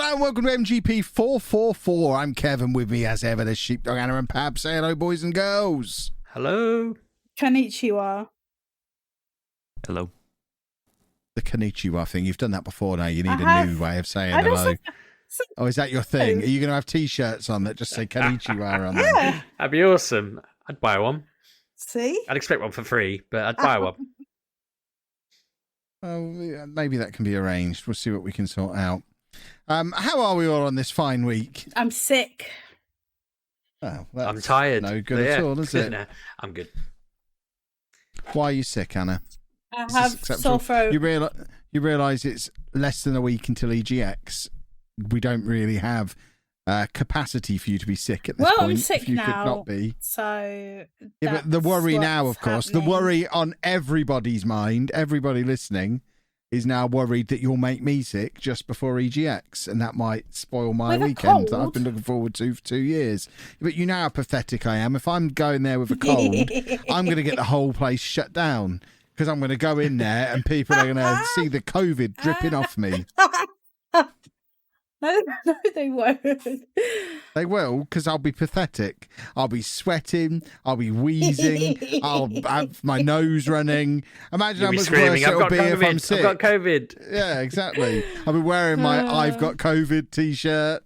Hello and welcome to MGP444. I'm Kevin, with me as ever, the Sheepdog, Anna and Pab. Say hello, boys and girls. Hello. Konnichiwa. Hello. The konnichiwa thing, you've done that before now. You need a new way of saying hello. Oh, is that your thing? Are you going to have T-shirts on that just say konnichiwa on them? Yeah. That'd be awesome. I'd buy one. See? I'd expect one for free, but I'd buy one. Well, maybe that can be arranged. We'll see what we can sort out. How are we all on this fine week? I'm sick. Oh, I'm tired. No good at all, is it? No, I'm good. Why are you sick, Anna? I have sore throat. You realise it's less than a week until EGX. We don't really have capacity for you to be sick at this point. I'm sick if you now. Could not be. So yeah, but the worry now, of course, the worry on everybody's mind, everybody listening, is now worried that you'll make me sick just before EGX, and that might spoil my weekend that I've been looking forward to for 2 years. But you know how pathetic I am. If I'm going there with a cold, I'm going to get the whole place shut down because I'm going to go in there and people are going to see the COVID dripping off me. No, they won't. They will, because I'll be pathetic. I'll be sweating. I'll be wheezing. I'll have my nose running. Imagine how much worse it'll be if I'm sick. I've got COVID. Yeah, exactly. I'll be wearing my I've got COVID t-shirt.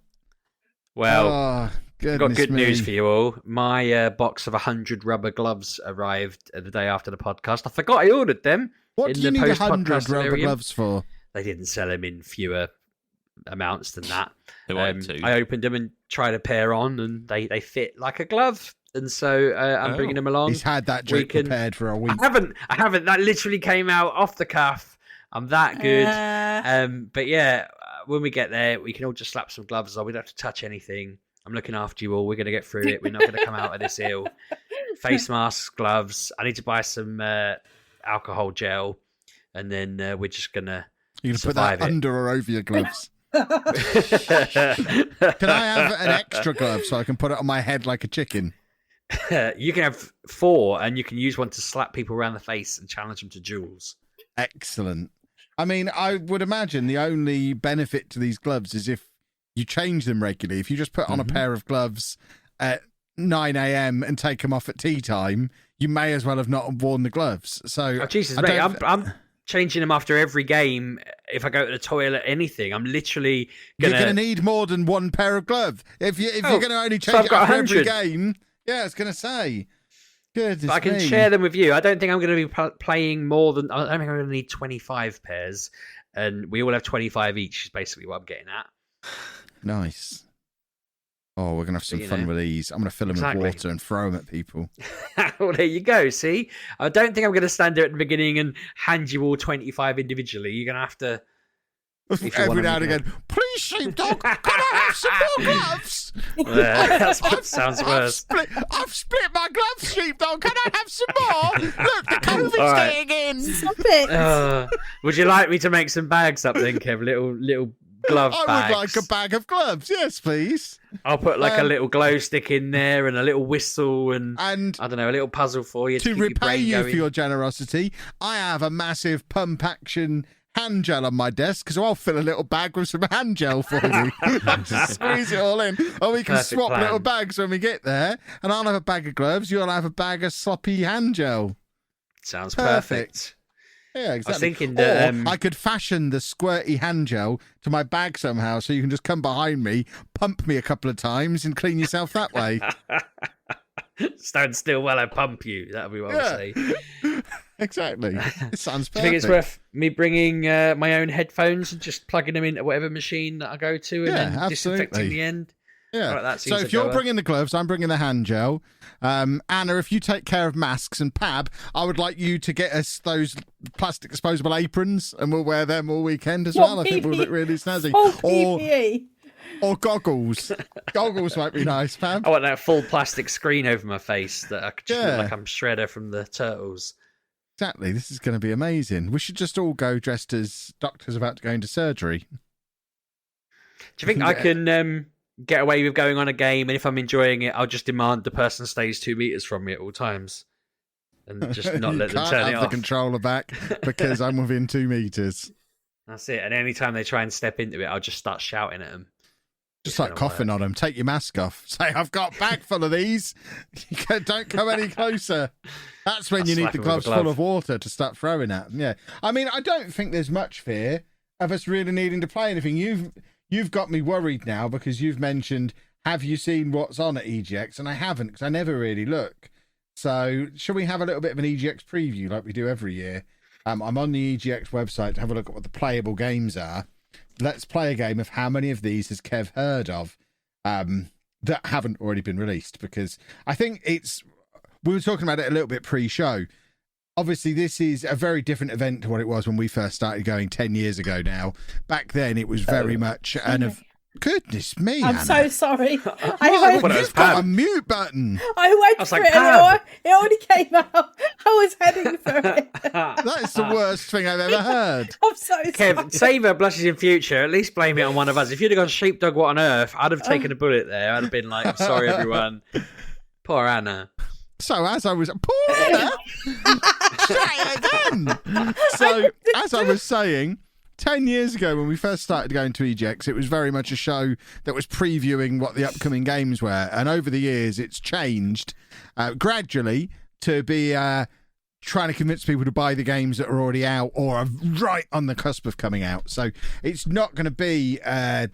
Well, I've got good news for you all. My box of 100 rubber gloves arrived the day after the podcast. I forgot I ordered them. What do you need 100 rubber gloves for? They didn't sell them in fewer amounts than that. I opened them and tried a pair on, and they fit like a glove. And so I'm bringing them along. He's had that joke prepared for a week. I haven't. That literally came out off the cuff. I'm that good. But yeah, when we get there, we can all just slap some gloves on. We don't have to touch anything. I'm looking after you all. We're going to get through it. We're not going to come out of this ill. Face masks, gloves. I need to buy some alcohol gel, and then we're just going to put that under or over your gloves. Can I have an extra glove so I can put it on my head like a chicken? You can have 4, and you can use one to slap people around the face and challenge them to duels. Excellent. I mean, I would imagine the only benefit to these gloves is if you change them regularly. If you just put on a pair of gloves at 9 a.m. and take them off at tea time, you may as well have not worn the gloves. So, Jesus, mate, I'm changing them after every game. If I go to the toilet, anything, I'm literally you're going to need more than one pair of gloves. If you're going to only change it after every game, yeah, I was going to say. Goodness I can share them with you. I don't think I'm going to be playing more than. I don't think I'm going to need 25 pairs, and we all have 25 each. Is basically what I'm getting at. Nice. Oh, we're going to have some fun with these. I'm going to fill them with water and throw them at people. Well, there you go. See? I don't think I'm going to stand there at the beginning and hand you all 25 individually. You're going to have to... Every now and again, please, Sheepdog, can I have some more gloves? That sounds worse. I've split my gloves, Sheepdog. Can I have some more? Look, the COVID's getting in. Stop it. Would you like me to make some bags up then, Kev? Little glove bags. I would like a bag of gloves. Yes, please. I'll put like a little glow stick in there and a little whistle and I don't know, a little puzzle for you to repay you for your generosity. I have a massive pump action hand gel on my desk, so I'll fill a little bag with some hand gel for you. Just squeeze it all in. Or we can swap little bags when we get there, and I'll have a bag of gloves, you'll have a bag of sloppy hand gel. Sounds perfect. Yeah, exactly. I was thinking that, I could fashion the squirty hand gel to my bag somehow, so you can just come behind me, pump me a couple of times, and clean yourself that way. Stand still while I pump you. That'll be what I'll say. Exactly. It sounds perfect. Do you think it's worth me bringing my own headphones and just plugging them into whatever machine that I go to and then disinfecting the end? Yeah. Right, so if you're bringing the gloves, I'm bringing the hand gel. Anna, if you take care of masks, and Pab, I would like you to get us those plastic disposable aprons, and we'll wear them all weekend as well. I think we'll look really snazzy. Or goggles. Goggles might be nice, Pab. I want that full plastic screen over my face that I could just look like I'm Shredder from the Turtles. Exactly. This is going to be amazing. We should just all go dressed as doctors about to go into surgery. Do you think I can get away with going on a game, and if I'm enjoying it, I'll just demand the person stays 2 meters from me at all times and just not let them turn it off? You can't have the controller back because I'm within 2 meters. That's it. And any time they try and step into it, I'll just start shouting at them. Just like coughing on them. Take your mask off. Say, I've got a bag full of these. Don't come any closer. That's when you need the gloves full of water to start throwing at them. Yeah. I mean, I don't think there's much fear of us really needing to play anything. You've got me worried now because you've mentioned, have you seen what's on at EGX? And I haven't because I never really look. So shall we have a little bit of an EGX preview like we do every year? I'm on the EGX website to have a look at what the playable games are. Let's play a game of how many of these has Kev heard of that haven't already been released, because I think we were talking about it a little bit pre-show. Obviously, this is a very different event to what it was when we first started going 10 years ago now. Back then, it was very much goodness me, I'm Anna. So sorry. You've got a mute button. I went for it and it already came out. I was heading for it. That is the worst thing I've ever heard. I'm so sorry. Kev, save her blushes in future. At least blame it on one of us. If you'd have gone Sheepdog, what on earth? I'd have taken a bullet there. I'd have been like, I'm sorry, everyone. Poor Anna. So as I was poor Anna, say it again. So as I was saying, 10 years ago when we first started going to EGX, it was very much a show that was previewing what the upcoming games were. And over the years, it's changed gradually to be trying to convince people to buy the games that are already out or are right on the cusp of coming out. So it's not going to be an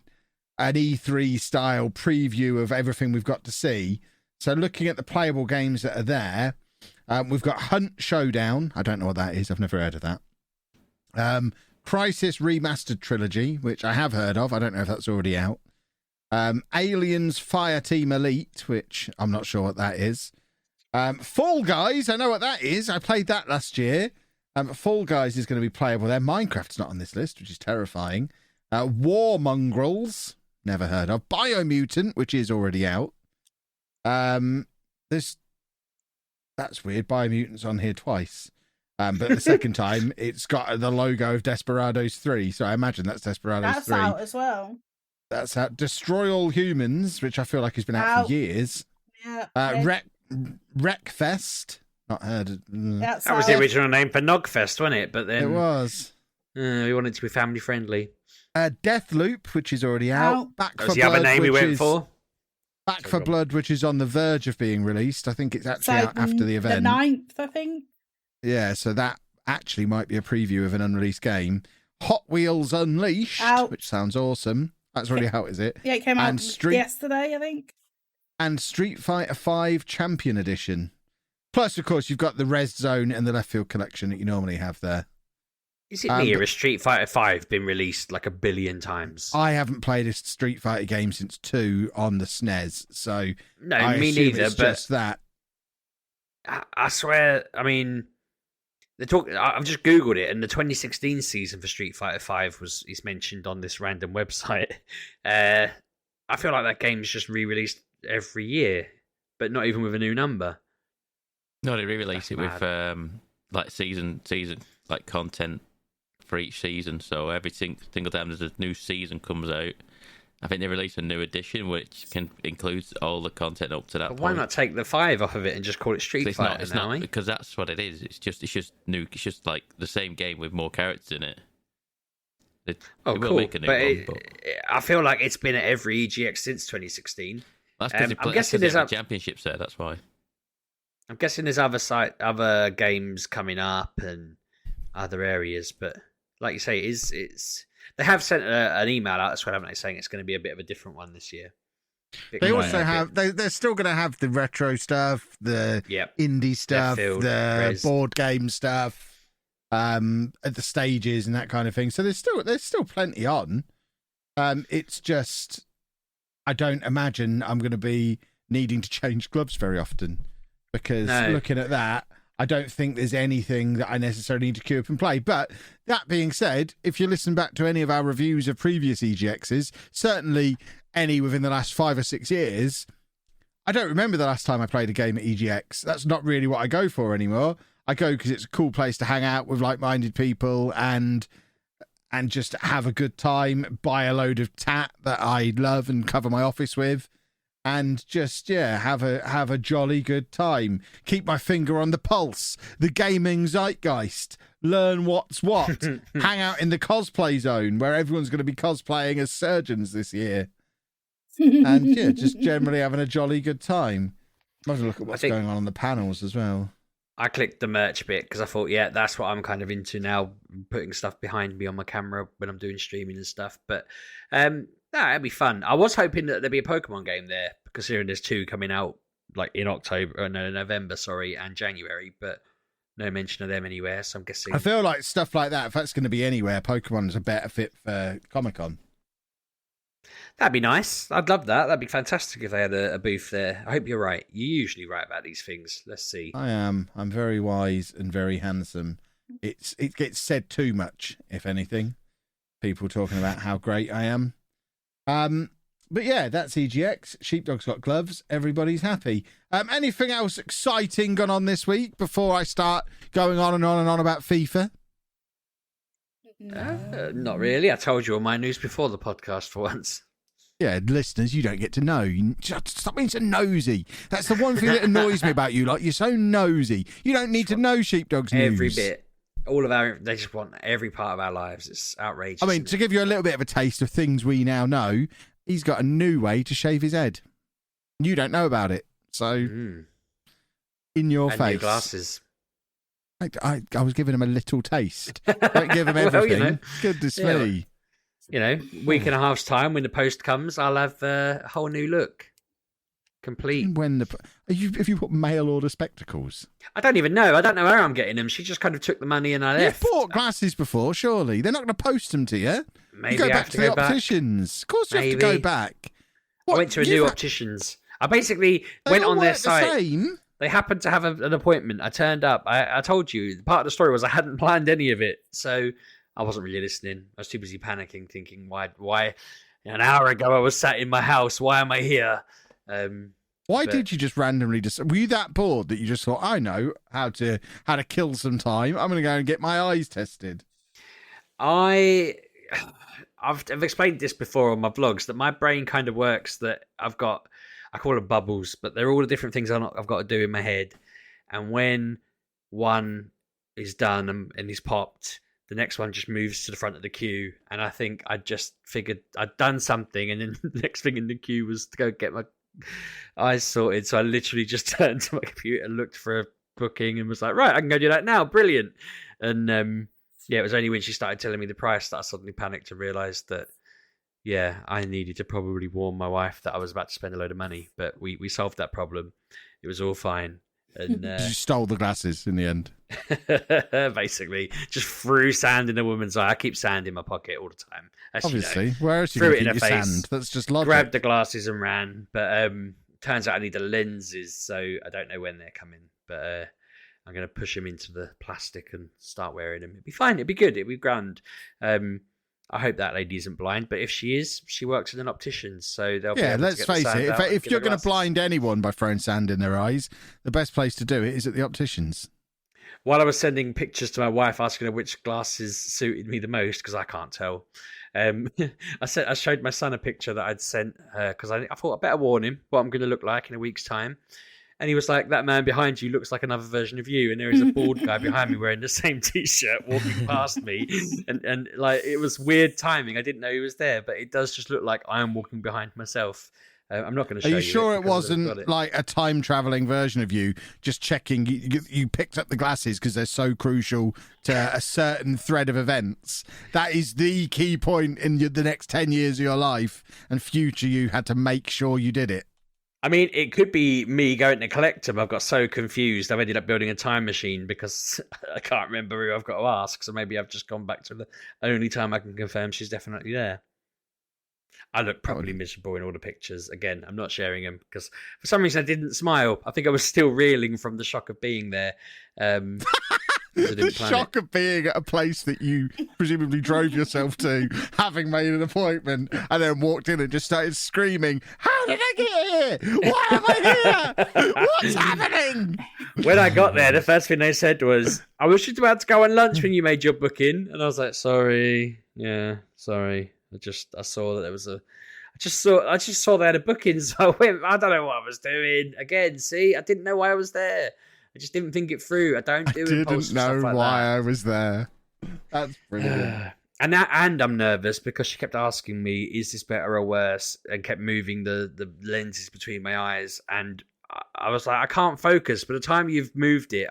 E3 style preview of everything we've got to see. So looking at the playable games that are there, we've got Hunt Showdown. I don't know what that is. I've never heard of that. Crisis Remastered Trilogy, which I have heard of. I don't know if that's already out. Aliens Fireteam Elite, which I'm not sure what that is. Fall Guys, I know what that is. I played that last year. Fall Guys is going to be playable there. Minecraft's not on this list, which is terrifying. War Mongrels, never heard of. Biomutant, which is already out. That's weird. Biomutant's on here twice. But the second time, it's got the logo of Desperados 3, so I imagine that's Desperados 3. That's out as well. That's out. Destroy All Humans, which I feel like has been out for years. Yeah. Wreckfest. Not heard of. That was the original name for Nogfest, wasn't it? But then it was. We wanted to be family friendly. Deathloop, which is already out. Back that for was the Blood, other name we went for. Back for Blood, which is on the verge of being released. I think it's actually out after the event. The 9th, I think. Yeah, so that actually might be a preview of an unreleased game. Hot Wheels Unleashed, which sounds awesome. That's already out, is it? Yeah, it came out yesterday, I think. And Street Fighter V Champion Edition. Plus, of course, you've got the Res Zone and the Left Field Collection that you normally have there. Is it me or has Street Fighter V been released like 1 billion times? I haven't played a Street Fighter game since 2 on the SNES, so no, me neither. It's but just that. I swear, I mean, I've just Googled it, and the 2016 season for Street Fighter V is mentioned on this random website. I feel like that game's just re-released every year, but not even with a new number. No, they re-release it with like season like content for each season. So every single time there's a new season comes out, I think they release a new edition which includes all the content up to that point. Why not take the 5 off of it and just call it Street Fighter? It's not because that's what it is. It's just new. It's just like the same game with more characters in it. Cool. I feel like it's been at every EGX since 2016. That's because I'm guessing there's championships there. That's why. I'm guessing there's other games coming up and other areas, but like you say, it's they have sent an email out as well, haven't they, saying it's going to be a bit of a different one this year. They also have they're still going to have the retro stuff, the indie stuff, the board game stuff, at the stages and that kind of thing. So there's still plenty on. It's just I don't imagine I'm going to be needing to change gloves very often. Because looking at that, I don't think there's anything that I necessarily need to queue up and play. But that being said, if you listen back to any of our reviews of previous EGXs, certainly any within the last 5 or 6 years, I don't remember the last time I played a game at EGX. That's not really what I go for anymore. I go because it's a cool place to hang out with like-minded people and just have a good time, buy a load of tat that I love and cover my office with. And just, have a jolly good time. Keep my finger on the pulse. The gaming zeitgeist. Learn what's what. Hang out in the cosplay zone where everyone's going to be cosplaying as surgeons this year. and yeah, just generally having a jolly good time. Might as well look at what's going on the panels as well. I clicked the merch bit because I thought, yeah, that's what I'm kind of into now, putting stuff behind me on my camera when I'm doing streaming and stuff. But it'd be fun. I was hoping that there'd be a Pokemon game there, considering there's 2 coming out like in November, and January, but no mention of them anywhere. So I'm guessing. I feel like stuff like that, if that's going to be anywhere, Pokemon's a better fit for Comic-Con. That'd be nice. I'd love that. That'd be fantastic if they had a booth there. I hope you're right. You're usually right about these things. Let's see. I am. I'm very wise and very handsome. It gets said too much, if anything. People talking about how great I am. But yeah, that's EGX. Sheepdog's got gloves. Everybody's happy. Anything else exciting gone on this week before I start going on and on and on about FIFA? Not really. I told you all my news before the podcast for once. Yeah, listeners, you don't get to know. Stop being so nosy. That's the one thing that annoys me about you. Like, you're so nosy. You don't need to know Sheepdog's news. Every bit. They just want every part of our lives. It's outrageous. I mean, to give you a little bit of a taste of things we now know, he's got a new way to shave his head. You don't know about it. So, in your face. New glasses. I was giving him a little taste. Don't give him everything. Goodness me. Week and a half's time when the post comes, I'll have a whole new look. Complete. If you put mail order spectacles? I don't even know. I don't know where I'm getting them. She just kind of took the money and I left. You've bought glasses before, surely. They're not going to post them to you. Maybe you go back to the opticians. Of course you have to go back. I went to a new opticians. I basically went on their site. They happened to have an appointment. I turned up. I told you, part of the story was I hadn't planned any of it. So I wasn't really listening. I was too busy panicking, thinking, why an hour ago I was sat in my house. Why am I here? Why did you just randomly were you that bored that you just thought, I know how to kill some time? I'm going to go and get my eyes tested. I've explained this before on my vlogs that my brain kind of works that I call them bubbles, but they're all the different things I've got to do in my head. And when one is done and is popped, the next one just moves to the front of the queue. And I think I just figured I'd done something. And then the next thing in the queue was to go get my eyes sorted. So I literally just turned to my computer and looked for a booking and was like, right, I can go do that now. Brilliant. And it was only when she started telling me the price that I suddenly panicked and realised that, I needed to probably warn my wife that I was about to spend a load of money. But we solved that problem. It was all fine. And you stole the glasses in the end. Basically, just threw sand in a woman's eye. I keep sand in my pocket all the time. Obviously, where else you threw it in her face? Sand? That's just logic. Grabbed the glasses and ran. But turns out I need the lenses, so I don't know when they're coming. But I'm going to push them into the plastic and start wearing them. It'd be fine. It'd be good. It'd be grand. I hope that lady isn't blind, but if she is, she works at an optician, so they'll be able let's to get face the sand it. out If you're going to blind anyone by throwing sand in their eyes, the best place to do it is at the opticians. While I was sending pictures to my wife, asking her which glasses suited me the most, because I can't tell, I showed my son a picture that I'd sent her because I thought I'd better warn him what I'm going to look like in a week's time. And he was like, that man behind you looks like another version of you. And there is a bald guy behind me wearing the same T-shirt walking past me. And like, it was weird timing. I didn't know he was there, but it does just look like I am walking behind myself. I'm not going to show you. Are you sure it wasn't like a time-traveling version of you just checking? You picked up the glasses because they're so crucial to a certain thread of events. That is the key point in the next 10 years of your life. And future you had to make sure you did it. I mean, it could be me going to collect them. I've got so confused. I've ended up building a time machine because I can't remember who I've got to ask. So maybe I've just gone back to the only time I can confirm she's definitely there. I look probably miserable in all the pictures. Again, I'm not sharing them because for some reason I didn't smile. I think I was still reeling from the shock of being there. The shock of being at a place that you presumably drove yourself to, having made an appointment, and then walked in and just started screaming, how did I get here? Why am I here? What's happening? When I got there, the first thing they said was, I was just about to go on lunch when you made your booking. And I was like, sorry. I saw that there was I just saw they had a booking, so I went, I don't know what I was doing. Again, see, I didn't know why I was there. I just didn't think it through. I didn't know why I was there. That's brilliant. And I'm nervous because she kept asking me, "Is this better or worse?" and kept moving the lenses between my eyes, and I was like, "I can't focus." By the time you've moved it,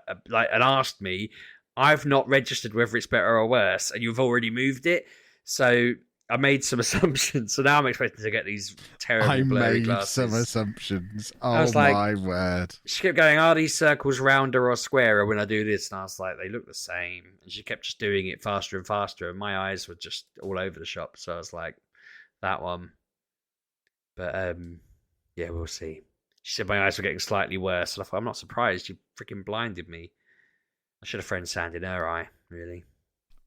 and asked me, I've not registered whether it's better or worse, and you've already moved it, so I made some assumptions. So now I'm expecting to get these terrible blurry glasses. I made some assumptions. Oh, my word. She kept going, are these circles rounder or squarer when I do this? And I was like, they look the same. And she kept just doing it faster and faster. And my eyes were just all over the shop. So I was like, that one. But, yeah, we'll see. She said my eyes were getting slightly worse. And I thought, I'm not surprised. You freaking blinded me. I should have thrown sand in her eye, really.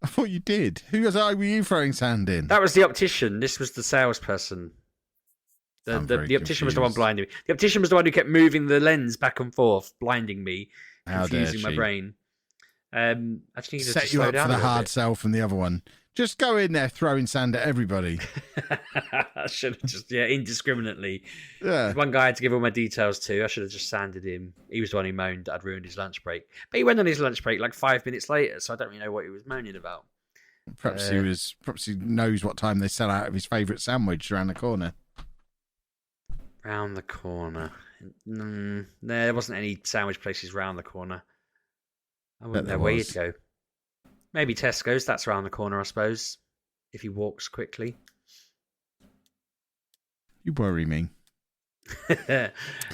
I thought you did. Whose eye were you throwing sand in? That was the optician. This was the salesperson. The optician was the one blinding me. The optician was the one who kept moving the lens back and forth, blinding me, confusing my brain. I just need to set you up for the hard sell from the other one. Just go in there throwing sand at everybody. I should have just, indiscriminately. Yeah. One guy I had to give all my details to. I should have just sanded him. He was the one who moaned that I'd ruined his lunch break. But he went on his lunch break like 5 minutes later, so I don't really know what he was moaning about. Perhaps he knows what time they sell out of his favourite sandwich around the corner. Round the corner. No, there wasn't any sandwich places round the corner. I wouldn't know where you'd go. Maybe Tesco's, that's around the corner, I suppose, if he walks quickly. You worry me.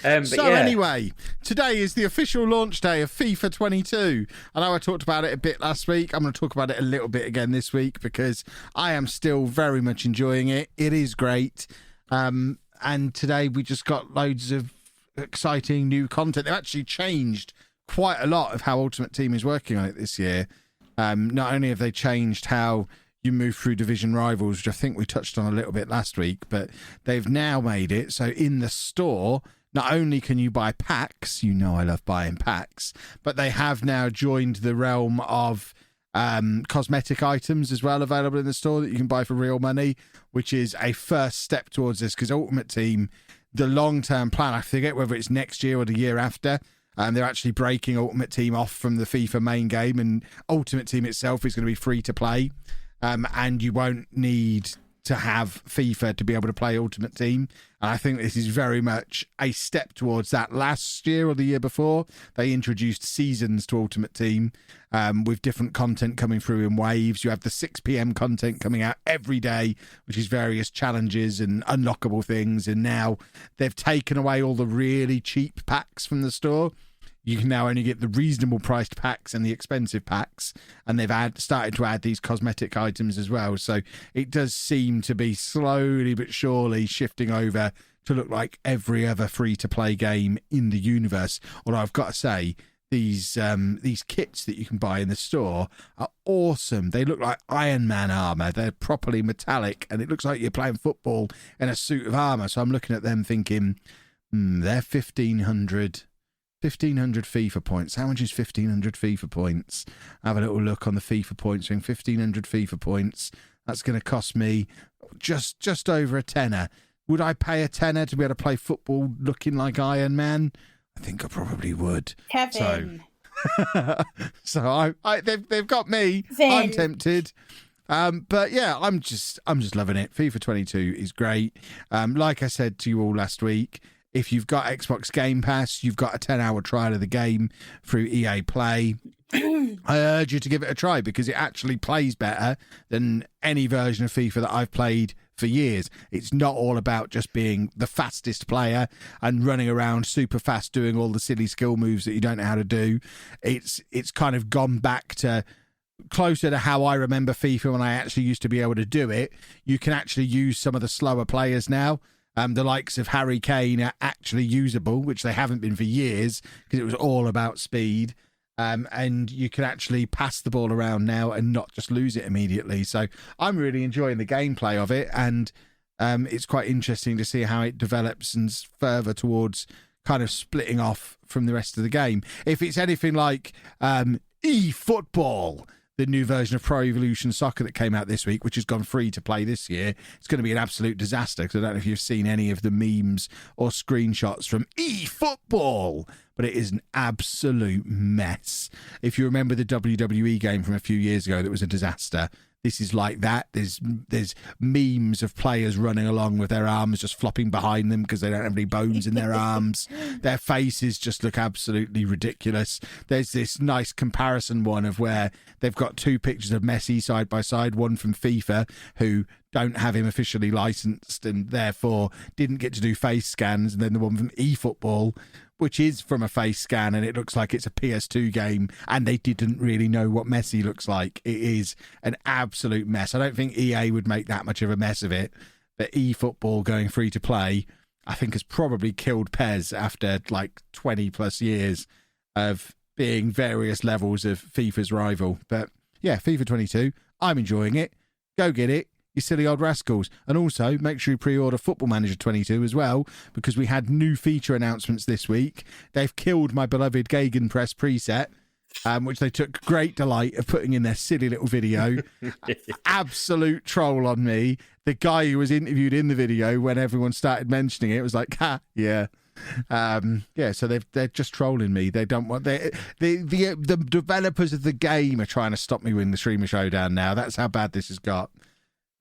Anyway, today is the official launch day of FIFA 22. I know I talked about it a bit last week. I'm going to talk about it a little bit again this week because I am still very much enjoying it. It is great. And today we just got loads of exciting new content. They've actually changed quite a lot of how Ultimate Team is working on it this year. Not only have they changed how you move through division rivals, which I think we touched on a little bit last week, but they've now made it so in the store, not only can you buy packs, you know I love buying packs, but they have now joined the realm of cosmetic items as well available in the store that you can buy for real money, which is a first step towards this because Ultimate Team, the long-term plan, I forget whether it's next year or the year after, they're actually breaking Ultimate Team off from the FIFA main game, and Ultimate Team itself is going to be free to play, and you won't need to have FIFA to be able to play Ultimate Team. And I think this is very much a step towards that. Last year or the year before, they introduced seasons to Ultimate Team with different content coming through in waves. You have the 6 p.m. content coming out every day, which is various challenges and unlockable things. And now they've taken away all the really cheap packs from the store. You can now only get the reasonable priced packs and the expensive packs, and they've started to add these cosmetic items as well. So it does seem to be slowly but surely shifting over to look like every other free-to-play game in the universe. Although I've got to say, these kits that you can buy in the store are awesome. They look like Iron Man armour. They're properly metallic, and it looks like you're playing football in a suit of armour. So I'm looking at them thinking, they're 1,500 FIFA points. How much is 1,500 FIFA points? Have a little look on the FIFA points thing. 1,500 FIFA points. That's going to cost me just over a tenner. Would I pay a tenner to be able to play football looking like Iron Man? I think I probably would. Kevin. So they've got me. Vin. I'm tempted. But yeah, I'm just loving it. FIFA 22 is great. Like I said to you all last week, if you've got Xbox Game Pass, you've got a 10-hour trial of the game through EA Play. I urge you to give it a try because it actually plays better than any version of FIFA that I've played for years. It's not all about just being the fastest player and running around super fast doing all the silly skill moves that you don't know how to do. It's kind of gone back to closer to how I remember FIFA when I actually used to be able to do it. You can actually use some of the slower players now. The likes of Harry Kane are actually usable, which they haven't been for years because it was all about speed. And you can actually pass the ball around now and not just lose it immediately. So I'm really enjoying the gameplay of it, and it's quite interesting to see how it develops and further towards kind of splitting off from the rest of the game. If it's anything like eFootball, the new version of Pro Evolution Soccer that came out this week, which has gone free to play this year, it's going to be an absolute disaster because I don't know if you've seen any of the memes or screenshots from eFootball, but it is an absolute mess. If you remember the WWE game from a few years ago that was a disaster, this is like that. There's memes of players running along with their arms just flopping behind them because they don't have any bones in their arms. Their faces just look absolutely ridiculous. There's this nice comparison one of where they've got two pictures of Messi side by side, one from FIFA, who don't have him officially licensed and therefore didn't get to do face scans, and then the one from eFootball, which is from a face scan, and it looks like it's a PS2 game, and they didn't really know what Messi looks like. It is an absolute mess. I don't think EA would make that much of a mess of it, but eFootball going free to play, I think, has probably killed PES after like 20 plus years of being various levels of FIFA's rival. But yeah, FIFA 22, I'm enjoying it. Go get it, you silly old rascals. And also, make sure you pre-order Football Manager 22 as well, because we had new feature announcements this week. They've killed my beloved Gegenpress preset, which they took great delight of putting in their silly little video. Absolute troll on me. The guy who was interviewed in the video, when everyone started mentioning it, was like, ha, yeah. So they're just trolling me. They don't want the developers of the game are trying to stop me winning the Streamer Showdown now. That's how bad this has got.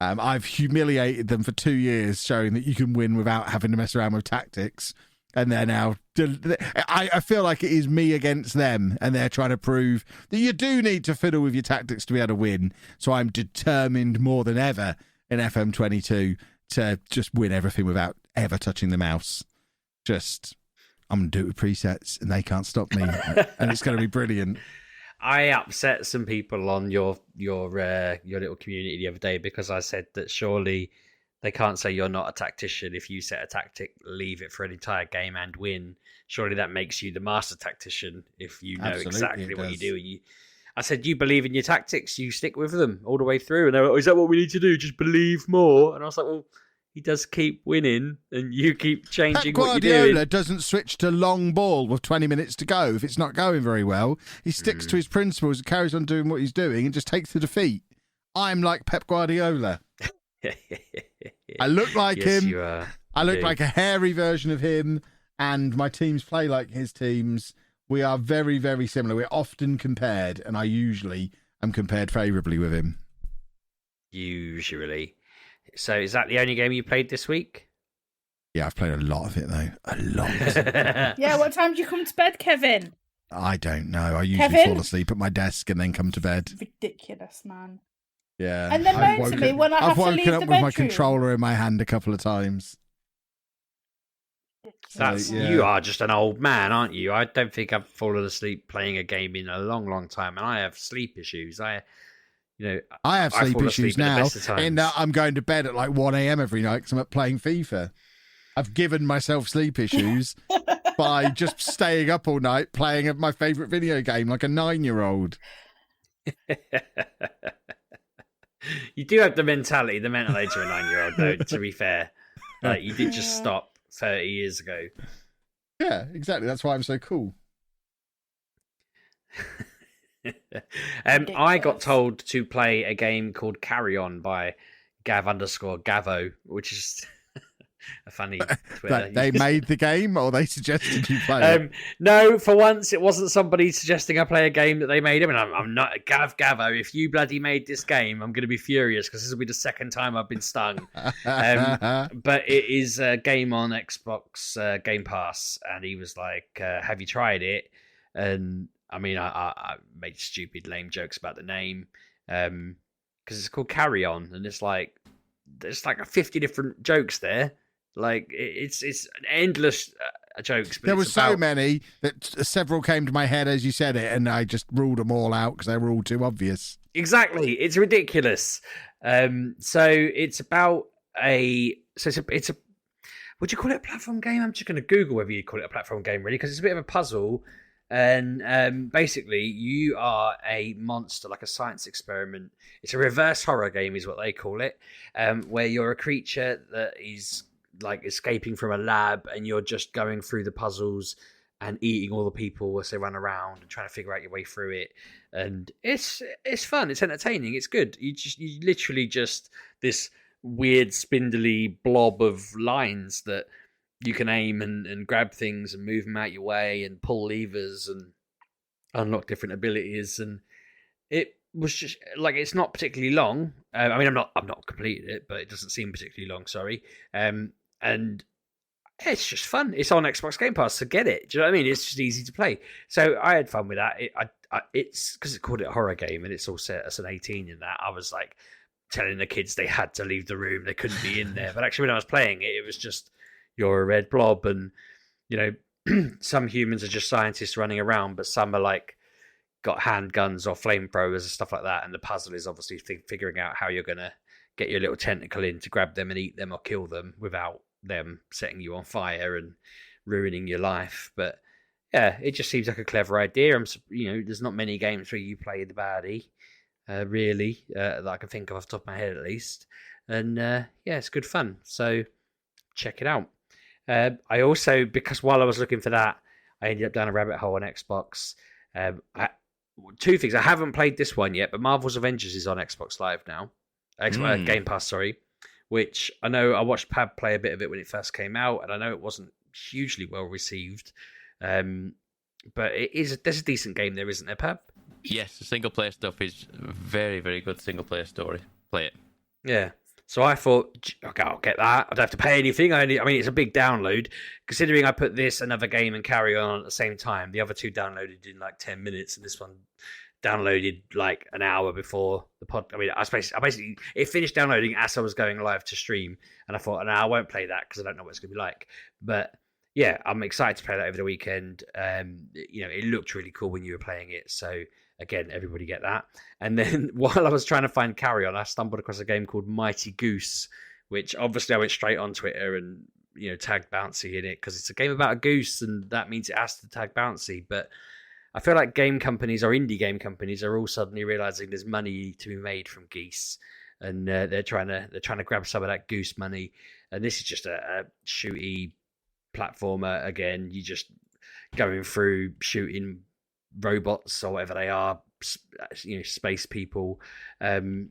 I've humiliated them for 2 years, showing that you can win without having to mess around with tactics. And they're now... I feel like it is me against them, and they're trying to prove that you do need to fiddle with your tactics to be able to win. So I'm determined more than ever in FM22 to just win everything without ever touching the mouse. I'm going to do it with presets, and they can't stop me. And it's going to be brilliant. I upset some people on your little community the other day because I said that surely they can't say you're not a tactician if you set a tactic, leave it for an entire game and win. Surely that makes you the master tactician if you know exactly what you do. I said, you believe in your tactics, you stick with them all the way through. And they were, is that what we need to do? Just believe more. And I was like, well, he does keep winning, and you keep changing what you're doing. Guardiola doesn't switch to long ball with 20 minutes to go if it's not going very well. He sticks to his principles and carries on doing what he's doing and just takes the defeat. I'm like Pep Guardiola. I look like him. You are. I look like a hairy version of him, and my teams play like his teams. We are very, very similar. We're often compared, and I usually am compared favourably with him. Usually. So is that the only game you played this week? Yeah, I've played a lot of it, though. A lot. Yeah, what time do you come to bed, Kevin? I don't know. I usually fall asleep at my desk and then come to bed. Ridiculous, man. Yeah. And then moan to me when I have to leave the bedroom. I've woken up with my controller in my hand a couple of times. You are just an old man, aren't you? I don't think I've fallen asleep playing a game in a long, long time, and I have sleep issues. I have sleep issues now in that I'm going to bed at like 1 a.m. every night because I'm up playing FIFA. I've given myself sleep issues by just staying up all night playing my favourite video game like a 9-year-old. You do have the mental age of a 9-year-old, though, to be fair. Like, you did just stop 30 years ago. Yeah, exactly. That's why I'm so cool. I got told to play a game called Carry On by Gav_Gavo, which is a funny Twitter. They made the game, or they suggested you play it? No, for once it wasn't somebody suggesting I play a game that they made. I mean, I'm not Gavo. If you bloody made this game, I'm going to be furious because this will be the second time I've been stung. But it is a game on Xbox Game Pass, and he was like, "Have you tried it?" And I mean, I made stupid, lame jokes about the name because it's called Carry On, and it's like there's like 50 different jokes there. Like it's an endless jokes. But there were so many that several came to my head as you said it, and I just ruled them all out because they were all too obvious. Exactly, it's ridiculous. So it's about it's a would you call it a platform game? I'm just going to Google whether you call it a platform game, really, because it's a bit of a puzzle. And basically, you are a monster, like a science experiment. It's a reverse horror game, is what they call it, where you're a creature that is like escaping from a lab, and you're just going through the puzzles and eating all the people as they run around and trying to figure out your way through it. And it's fun. It's entertaining. It's good. You literally just this weird spindly blob of lines that you can aim and grab things and move them out your way and pull levers and unlock different abilities. And was just like, it's not particularly long. I mean, I'm not completed it, but it doesn't seem particularly long. Sorry, and it's just fun. It's on Xbox Game Pass, so get it. Do you know what I mean? It's just easy to play. So I had fun with that. It's because it called it a horror game, and it's all set as an 18 in that. I was like telling the kids they had to leave the room; they couldn't be in there. But actually, when I was playing it, it was just you're a red blob, and you know, some humans are just scientists running around, but some are like got handguns or flamethrowers and stuff like that. And the puzzle is obviously figuring out how you're gonna get your little tentacle in to grab them and eat them or kill them without them setting you on fire and ruining your life. But yeah, it just seems like a clever idea. You know, there's not many games where you play the baddie, really, that I can think of off the top of my head at least. And yeah, it's good fun. So check it out. I also, because while I was looking for that, I ended up down a rabbit hole on Xbox. Two things. I haven't played this one yet, but Marvel's Avengers is on Xbox Live now. Game Pass, sorry. Which I know I watched Pab play a bit of it when it first came out, and I know it wasn't hugely well received. But there's a decent game there, isn't there, Pab? Yes, the single player stuff is very, very good single player story. Play it. Yeah. So I thought, okay, I'll get that. I don't have to pay anything. I mean, it's a big download. Considering I put this, another game, and Carry On at the same time. The other two downloaded in like 10 minutes, and this one downloaded like an hour before the pod. I mean, I basically it finished downloading as I was going live to stream, and I thought, no, I won't play that because I don't know what it's going to be like. But yeah, I'm excited to play that over the weekend. You know, it looked really cool when you were playing it. So again, everybody get that. And then while I was trying to find Carry On, I stumbled across a game called Mighty Goose, which obviously I went straight on Twitter and, you know, tagged Bouncy in it because it's a game about a goose, and that means it has to tag Bouncy. But I feel like game companies or indie game companies are all suddenly realizing there's money to be made from geese, and they're trying to grab some of that goose money. And this is just a shooty platformer again. You just going through shooting robots or whatever they are, you know, space people, and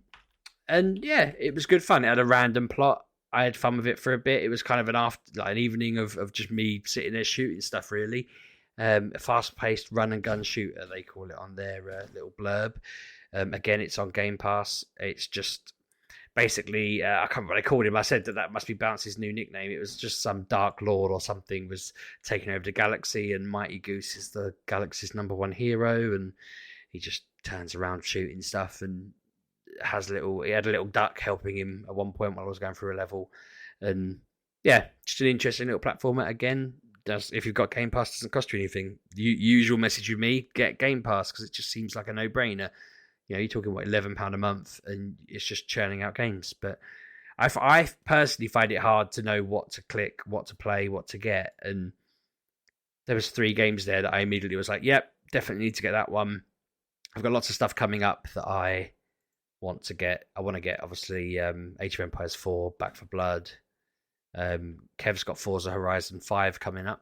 yeah, it was good fun. It had a random plot. I had fun with it for a bit. It was kind of an evening of just me sitting there shooting stuff, really. A fast-paced run-and-gun shooter, they call it on their little blurb. Again, it's on Game Pass. It's just basically, I can't remember what I called him. I said that must be Bounce's new nickname. It was just some Dark Lord or something was taking over the galaxy, and Mighty Goose is the galaxy's #1 hero, and he just turns around shooting stuff, and he had a little duck helping him at one point while I was going through a level. And yeah, just an interesting little platformer again. If you've got Game Pass, it doesn't cost you anything. Usual message with me, get Game Pass, because it just seems like a no-brainer. You know, you're talking about £11 a month, and it's just churning out games. But I personally find it hard to know what to click, what to play, what to get. And there was 3 games there that I immediately was like, yep, definitely need to get that one. I've got lots of stuff coming up that I want to get. I want to get, obviously, Age of Empires 4, Back 4 Blood. Kev's got Forza Horizon 5 coming up.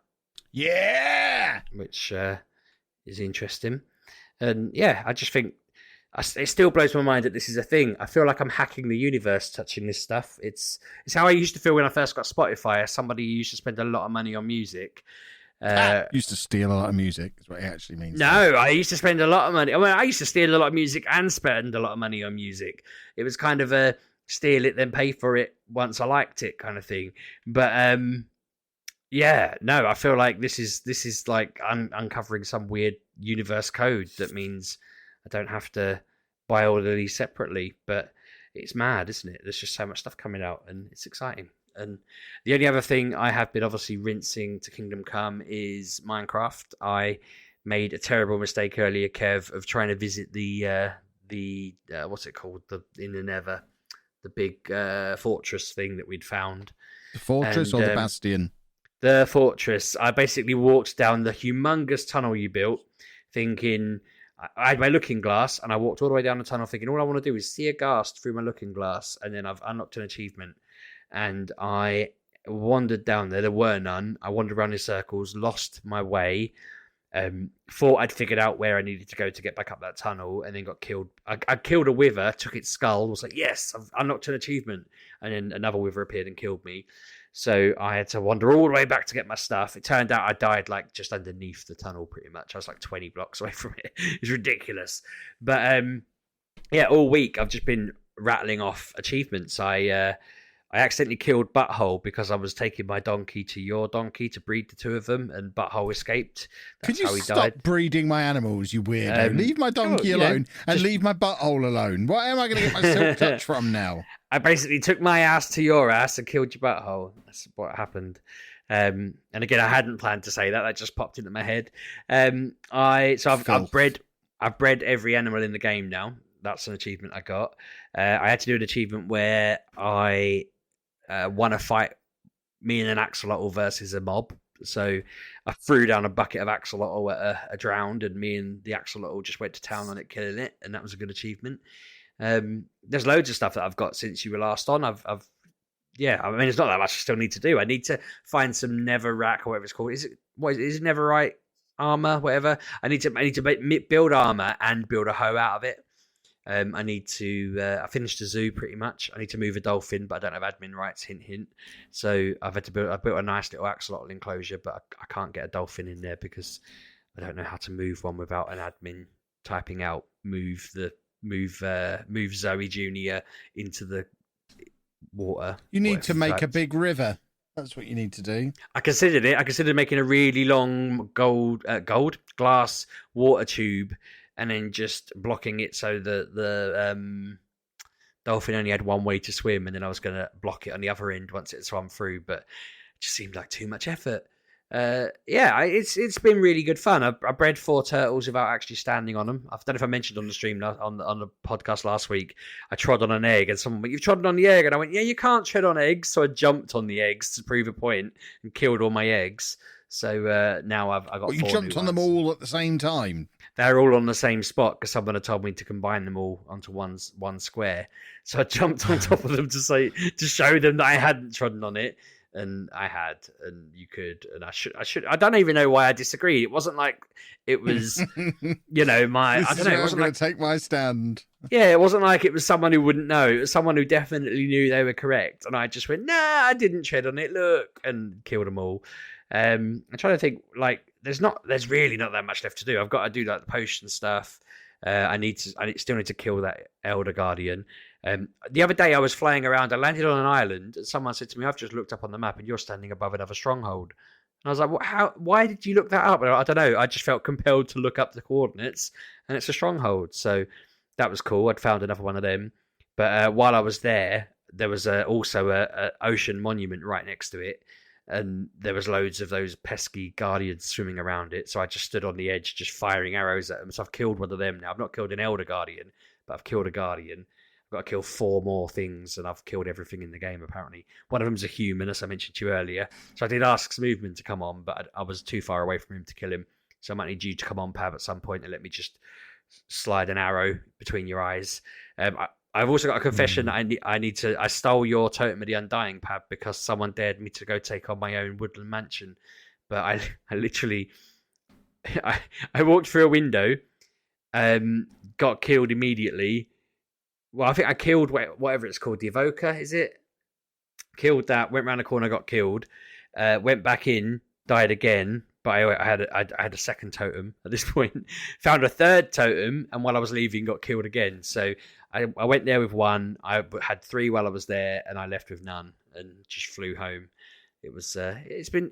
Yeah! Which is interesting. And yeah, I just think it still blows my mind that this is a thing. I feel like I'm hacking the universe touching this stuff. It's how I used to feel when I first got Spotify, as somebody who used to spend a lot of money on music. Used to steal a lot of music, is what it actually means. No, I used to spend a lot of money. I mean, I used to steal a lot of music and spend a lot of money on music. It was kind of a steal it, then pay for it once I liked it kind of thing. But yeah, no, I feel like this is like uncovering some weird universe code that means I don't have to buy all of these separately. But it's mad, isn't it? There's just so much stuff coming out, and it's exciting. And the only other thing I have been obviously rinsing to Kingdom Come is Minecraft. I made a terrible mistake earlier, Kev, of trying to visit the what's it called, in the Nether, the big fortress thing that we'd found. The fortress or the bastion? The fortress. I basically walked down the humongous tunnel you built, thinking I had my looking glass, and I walked all the way down the tunnel thinking all I want to do is see a ghast through my looking glass, and then I've unlocked an achievement. And I wandered down there. There were none. I wandered around in circles, lost my way, thought I'd figured out where I needed to go to get back up that tunnel, and then got killed. I killed a wither, took its skull, was like, yes, I've unlocked an achievement. And then another wither appeared and killed me. So I had to wander all the way back to get my stuff. It turned out I died like just underneath the tunnel pretty much. I was like 20 blocks away from it. It's ridiculous. But all week I've just been rattling off achievements. I accidentally killed Butthole because I was taking my donkey to your donkey to breed the two of them, and Butthole escaped. That's Could you how he stop died. breeding my animals, you weirdo? Leave my donkey alone and leave my butthole alone. Where am I going to get my silk touch from now? I basically took my ass to your ass and killed your butthole. That's what happened. And again, I hadn't planned to say that. That just popped into my head. I've bred every animal in the game now. That's an achievement I got. I had to do an achievement where I won a fight, me and an axolotl versus a mob. So I threw down a bucket of axolotl at a drowned, and me and the axolotl just went to town on it, killing it, and that was a good achievement. There's loads of stuff that I've got since you were last on. It's not that much I still need to do. I need to find some netherrack or whatever it's called. Is it netherite armor, whatever? I need to build armor and build a hoe out of it. I need to. I finished the zoo pretty much. I need to move a dolphin, but I don't have admin rights. Hint, hint. So I built a nice little axolotl enclosure, but I can't get a dolphin in there because I don't know how to move one without an admin typing out move Zoe Junior into the water. You need to make a big river. That's what you need to do. I considered it. I considered making a really long glass water tube, and then just blocking it so that the dolphin only had one way to swim, and then I was going to block it on the other end once it swam through, but it just seemed like too much effort. It's been really good fun. I bred 4 turtles without actually standing on them. I don't know if I mentioned on the stream on the podcast last week, I trod on an egg, and someone went, "You've trodden on the egg," and I went, "Yeah, you can't tread on eggs." So I jumped on the eggs to prove a point and killed all my eggs. So now I've got. You jumped on them all at the same time. They're all on the same spot because someone had told me to combine them all onto one square. So I jumped on top of them to show them that I hadn't trodden on it, and I had, and you could, and I should. I don't even know why I disagreed. It wasn't like it was, my. I don't know. It wasn't like take my stand. Yeah, it wasn't like it was someone who wouldn't know. It was someone who definitely knew they were correct, and I just went, "Nah, I didn't tread on it. Look," and killed them all. I'm trying to think, like, there's really not that much left to do. I've got to do like the potion stuff. I still need to kill that Elder Guardian. The other day I was flying around, I landed on an island, and someone said to me, "I've just looked up on the map and you're standing above another stronghold." And I was like, why did you look that up? I don't know. I just felt compelled to look up the coordinates, and it's a stronghold. So that was cool. I'd found another one of them. But while I was there was also a ocean monument right next to it. And there was loads of those pesky guardians swimming around it. So I just stood on the edge, just firing arrows at them. So I've killed one of them now. I've not killed an Elder Guardian, but I've killed a Guardian. I've got to kill 4 more things, and I've killed everything in the game, apparently. One of them's a human, as I mentioned to you earlier. So I did ask Smoothman to come on, but I was too far away from him to kill him. So I might need you to come on, Pav, at some point and let me just slide an arrow between your eyes. I've also got a confession that I stole your Totem of the Undying, Pab, because someone dared me to go take on my own woodland mansion. But I literally, I walked through a window, got killed immediately. Well, I think I killed whatever it's called, the Evoker, is it? Killed that, went round the corner, got killed, went back in, died again. But I had a second totem at this point. Found a third totem, and while I was leaving, got killed again. So I went there with 1. I had 3 while I was there, and I left with none, and just flew home. It was.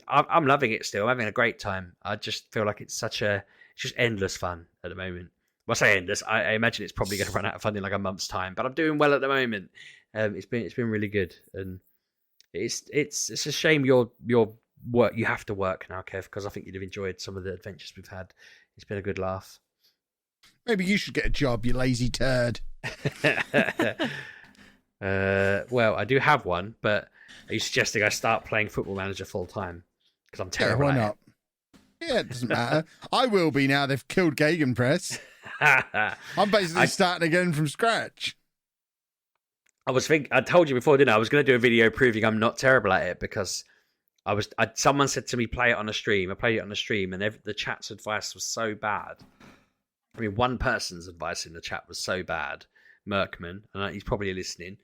I'm loving it still. I'm having a great time. I just feel like it's just endless fun at the moment. Well, I say endless. I imagine it's probably going to run out of fun in like a month's time, but I'm doing well at the moment. It's been really good, and it's a shame your work. You have to work now, Kev, because I think you'd have enjoyed some of the adventures we've had. It's been a good laugh. Maybe you should get a job, you lazy turd. Well, I do have one, but are you suggesting I start playing Football Manager full time? Because I'm terrible. Yeah, why not? Yeah, it doesn't matter. I will be now. They've killed Gegenpress. I'm basically starting again from scratch. I told you before, didn't I? I was going to do a video proving I'm not terrible at it because someone said to me, play it on a stream. I played it on a stream, and the chat's advice was so bad. I mean, one person's advice in the chat was so bad, Merkman, and he's probably listening,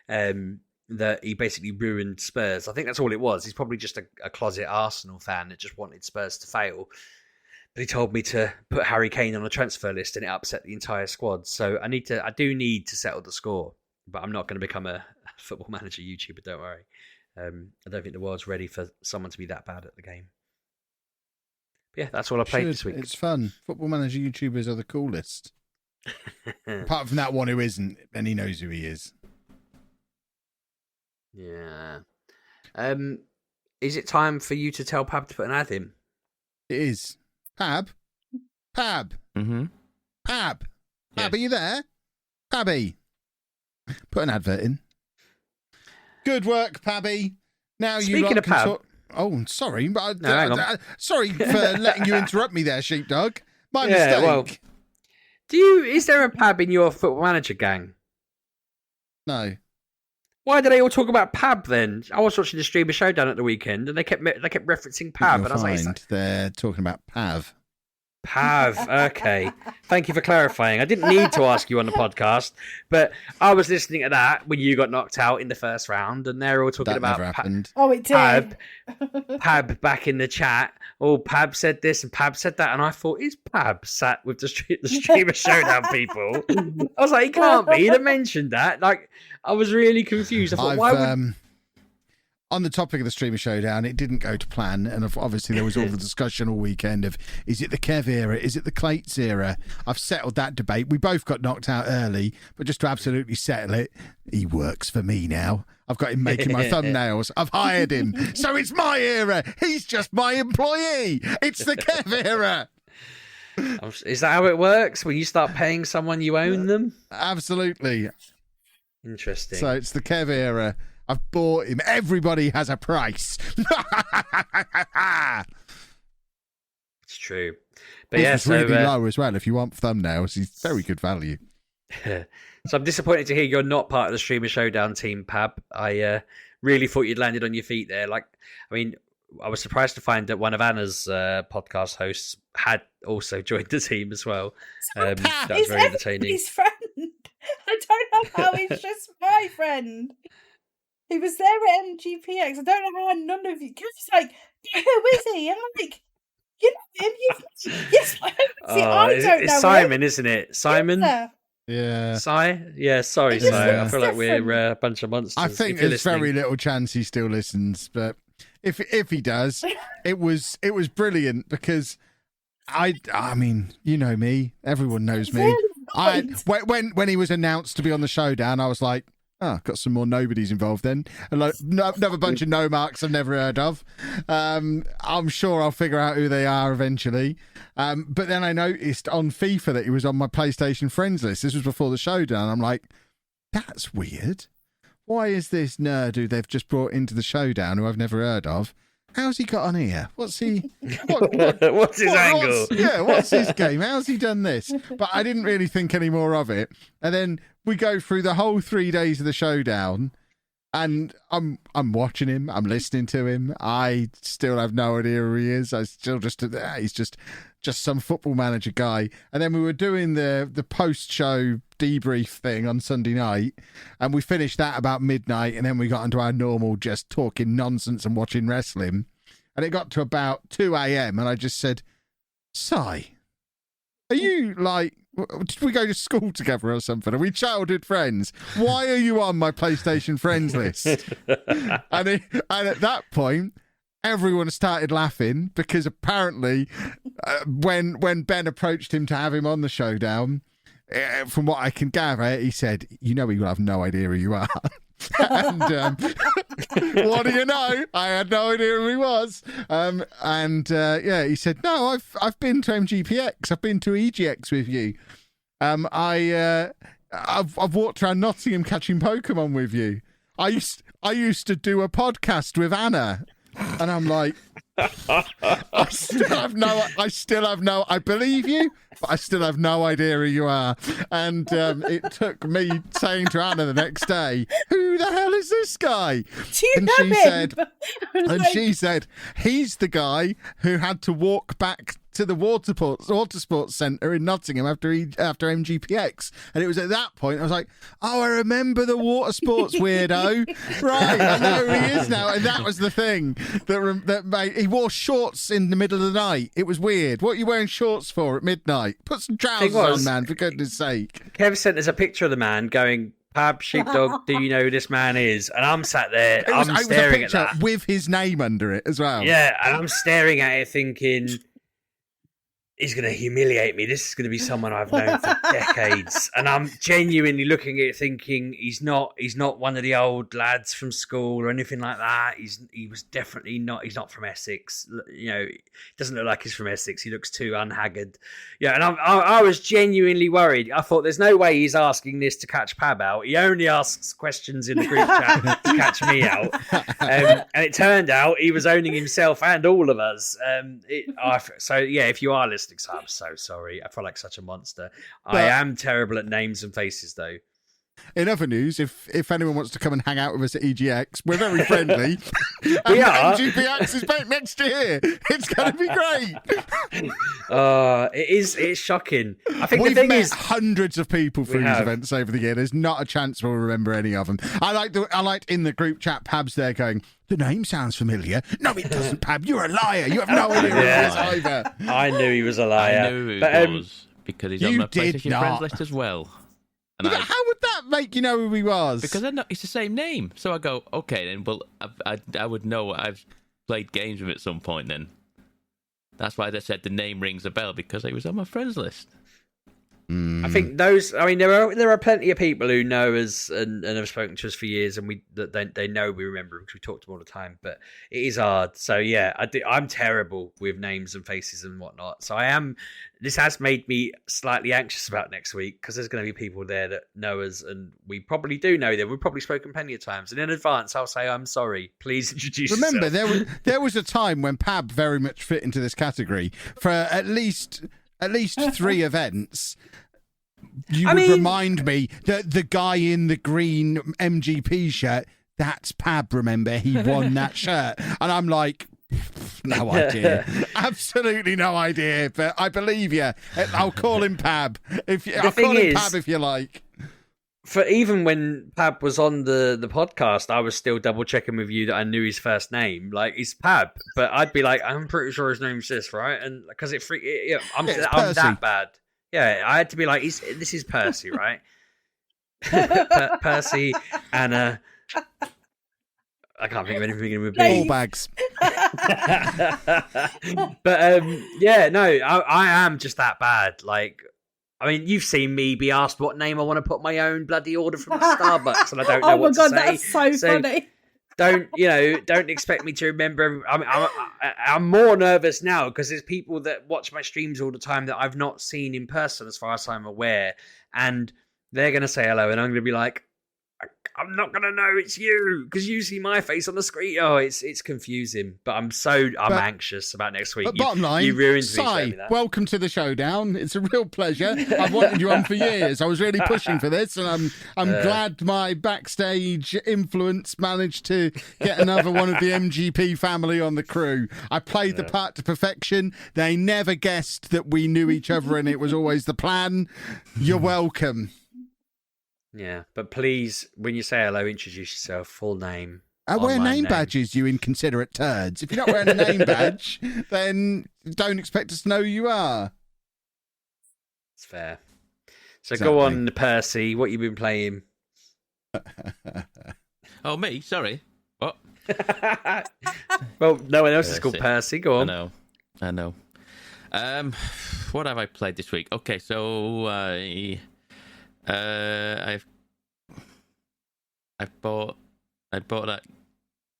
that he basically ruined Spurs. I think that's all it was. He's probably just a closet Arsenal fan that just wanted Spurs to fail. he told me to put Harry Kane on a transfer list, and it upset the entire squad. So I do need to settle the score, but I'm not going to become a Football Manager YouTuber. Don't worry. I don't think the world's ready for someone to be that bad at the game. But yeah, that's all I played this week. It's fun. Football Manager YouTubers are the coolest. Apart from that one who isn't, and he knows who he is. Yeah. Is it time for you to tell Pab to put an ad in? It is. Pab? Mm-hmm. Pab, Yes. are you there? Pabby. Put an advert in. Good work, Pabby. Now you Speaking of Pab. Oh, sorry. But No, hang on. sorry for letting you interrupt me there, Sheepdog. My mistake. Well, is there a Pab in your Football Manager gang? No. Why do they all talk about Pab then? I was watching the Streamer Showdown at the weekend, and they kept referencing Pab, and I was like, they're talking about Pav. Pav, okay. Thank you for clarifying. I didn't need to ask you on the podcast, but I was listening to that when you got knocked out in the first round, and they're all talking about happened. Oh, it did. Pab back in the chat. Oh, Pab said this and Pab said that, and I thought, is Pab sat with the Streamer Showdown people? I was like, he can't be. He'd have mentioned that. Like, I was really confused. I thought, why would... On the topic of the Streamer Showdown, it didn't go to plan, and obviously there was all the discussion all weekend of, is it the Kev era, is it the Clates era? I've settled that debate. We both got knocked out early, but just to absolutely settle it, he works for me now. I've got him making my thumbnails. I've hired him. So it's my era. He's just my employee. It's the Kev era. Is that how it works? When you start paying someone, you own them? Absolutely. Interesting. So it's the Kev era. I've bought him. Everybody has a price. It's true. But This was really low as well. If you want thumbnails, he's very good value. So I'm disappointed to hear you're not part of the Streamer Showdown team, Pab. I really thought you'd landed on your feet there. I was surprised to find that one of Anna's podcast hosts had also joined the team as well. That was very entertaining. His friend. I don't know how he's just my friend. He was there at MGP444. I don't know how none of you. Kev's like, who is he? And I'm like, you know him? Yes, I don't it's know Simon, him. Isn't it? Simon? Yeah. Si? Yeah, sorry, Si. I feel like we're a bunch of monsters. I think there's very little chance he still listens, but if he does, it was brilliant because I mean, you know me, everyone knows me. When he was announced to be on the showdown, I was like, got some more nobodies involved then. Another bunch of no marks I've never heard of. I'm sure I'll figure out who they are eventually. But then I noticed on FIFA that he was on my PlayStation friends list. This was before the showdown. I'm like, that's weird. Why is this nerd who they've just brought into the showdown who I've never heard of? How's he got on here? What's he? What's his angle? What's his game? How's he done this? But I didn't really think any more of it. And then we go through the whole 3 days of the showdown, and I'm watching him. I'm listening to him. I still have no idea who he is. I still he's just some Football Manager guy. And then we were doing the post-show debrief thing on Sunday night, and we finished that about midnight, and then we got into our normal just talking nonsense and watching wrestling. And it got to about 2 a.m. and I just said, Si, are you did we go to school together or something? Are we childhood friends? Why are you on my PlayStation friends list? And at that point, everyone started laughing because apparently when Ben approached him to have him on the showdown, from what I can gather, he said, you know, he will have no idea who you are. And what do you know? I had no idea who he was. He said, no, I've been to MGP444. I've been to EGX with you. I've walked around Nottingham catching Pokemon with you. I used to do a podcast with Anna. And I'm like, I believe you, but I still have no idea who you are. And it took me saying to Anna the next day, who the hell is this guy? Do you know him? She said, he's the guy who had to walk back to the water sports centre in Nottingham after MGPX, and it was at that point I was like, oh, I remember the water sports weirdo. Right, I know who he is now. And that was the thing that made, he wore shorts in the middle of the night. It was weird. What are you wearing shorts for at midnight? Put some trousers on, man, for goodness sake. Kev sent us a picture of the man going, Pab, Sheepdog, do you know who this man is? And I'm sat there, I'm staring at that. With his name under it as well. Yeah, and I'm staring at it thinking, he's going to humiliate me. This is going to be someone I've known for decades. And I'm genuinely looking at it thinking, he's not one of the old lads from school or anything like that. He was definitely not, he's not from Essex. You know, he doesn't look like he's from Essex. He looks too unhaggard. Yeah, and I was genuinely worried. I thought, there's no way he's asking this to catch Pab out. He only asks questions in the group chat to catch me out. And it turned out he was owning himself and all of us. So, yeah, if you are listening, I'm so sorry. I feel like such a monster. I am terrible at names and faces, though. In other news, if anyone wants to come and hang out with us at EGX, we're very friendly. We are. MGPX is back next year. It's going to be great. It's shocking. I think we've the thing met is, hundreds of people through these events over the year. There's not a chance we'll remember any of them. I liked in the group chat, Pab's there going, the name sounds familiar. No, it doesn't, Pab. You're a liar. You have no idea who it is either. I knew he was a liar. I knew he was because he's on my PlayStation not. friends list as well. And how would that make you know who he was? Because I know it's the same name. So I go, okay, then. Well, I would know. I've played games with it at some point. Then that's why they said the name rings a bell because he was on my friends list. I think those. I mean, there are plenty of people who know us and have spoken to us for years, and they know we remember because we talk to them all the time. But it is hard. So yeah, I'm terrible with names and faces and whatnot. So I am. This has made me slightly anxious about next week because there's going to be people there that know us, and we probably do know them. We've probably spoken plenty of times, and in advance, I'll say I'm sorry. Please introduce Remember, yourself. there was a time when Pab very much fit into this category for at least 3 events. You would remind me that the guy in the green MGP shirt, that's Pab, remember? He won that shirt. And I'm like, no idea. Absolutely no idea. But I believe you. I'll call him Pab. I'll call him Pab if you like. For even when Pab was on the podcast, I was still double checking with you that I knew his first name. Like, he's Pab, but I'd be like, I'm pretty sure his name's this, right? And because I'm that bad. Yeah, I had to be like, this is Percy, right? Percy, Anna. I can't think of anything it would be. Ball bags. But yeah, no, I am just that bad. Like, I mean, you've seen me be asked what name I want to put my own bloody order from Starbucks, and I don't know what to say. Oh my god, that's so funny. Don't expect me to remember. I'm more nervous now because there's people that watch my streams all the time that I've not seen in person, as far as I'm aware, and they're gonna say hello, and I'm gonna be like, I'm not gonna know it's you because you see my face on the screen. Oh, it's confusing, but I'm anxious about next week. But bottom line, you ruined Si, welcome to the showdown. It's a real pleasure. I've wanted you on for years. I was really pushing for this, and I'm glad my backstage influence managed to get another one of the MGP family on the crew. I played the part to perfection. They never guessed that we knew each other, and it was always the plan. You're welcome. Yeah, but please, when you say hello, introduce yourself, full name. I wear name badges, you inconsiderate turds. If you're not wearing a name badge, then don't expect us to know who you are. It's fair. So exactly. Go on, Percy. What you been playing? Oh, me? Sorry. What? Well, no one else is called Percy. Go on. I know. What have I played this week? Okay, so I bought that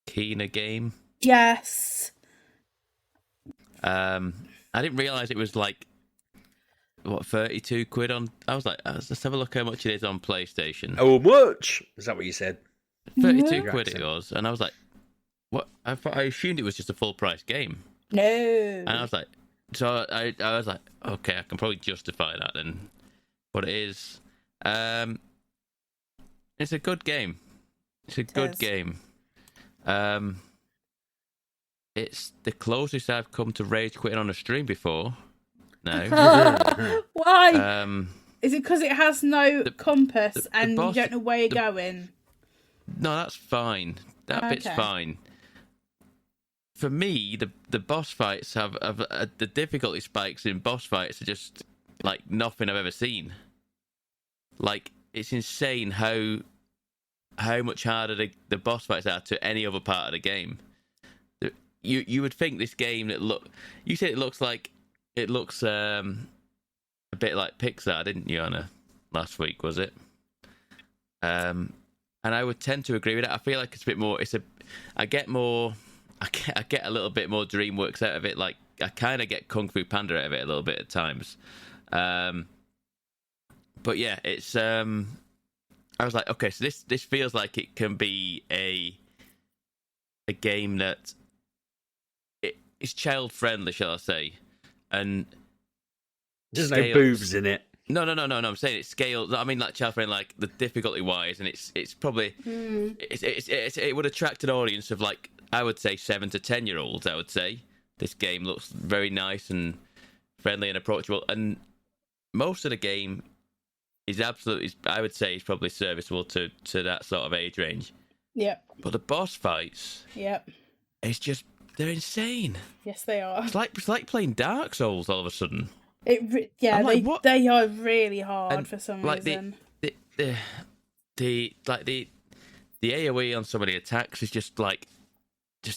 Kena game. Yes. I didn't realise it was like 32 quid on. I was like, let's have a look how much it is on PlayStation. How much? Is that what you said? 32 quid it was, and I was like, what? I assumed it was just a full price game. No. And I was like, so I was like, okay, I can probably justify that then. But it is. It's a good game. It's a good game. it's the closest I've come to rage quitting on a stream before. No. Why? Is it because it has no compass and boss, you don't know where you're going? No, that's fine. That bit's fine. For me, the boss fights have the difficulty spikes in boss fights are just like nothing I've ever seen. Like, it's insane how much harder the boss fights are to any other part of the game. You would think this game you said it looks a bit like Pixar, didn't you, Anna? Last week, was it? And I would tend to agree with that. I feel like it's a bit more. I get a little bit more DreamWorks out of it. Like, I kind of get Kung Fu Panda out of it a little bit at times. But yeah, it's. I was like, okay, so this feels like it can be a game that is child friendly, shall I say? And there's no boobs in it. No. I'm saying it's scaled. I mean, like child friendly, like the difficulty wise, and it's probably it would attract an audience of, like, I would say 7 to 10-year-olds. I would say this game looks very nice and friendly and approachable, and most of the game is absolutely, I would say, is probably serviceable to that sort of age range. Yep. But the boss fights, it's just, they're insane. Yes, they are. It's like playing Dark Souls all of a sudden. They are really hard for some reason. The AoE on some of the attacks is just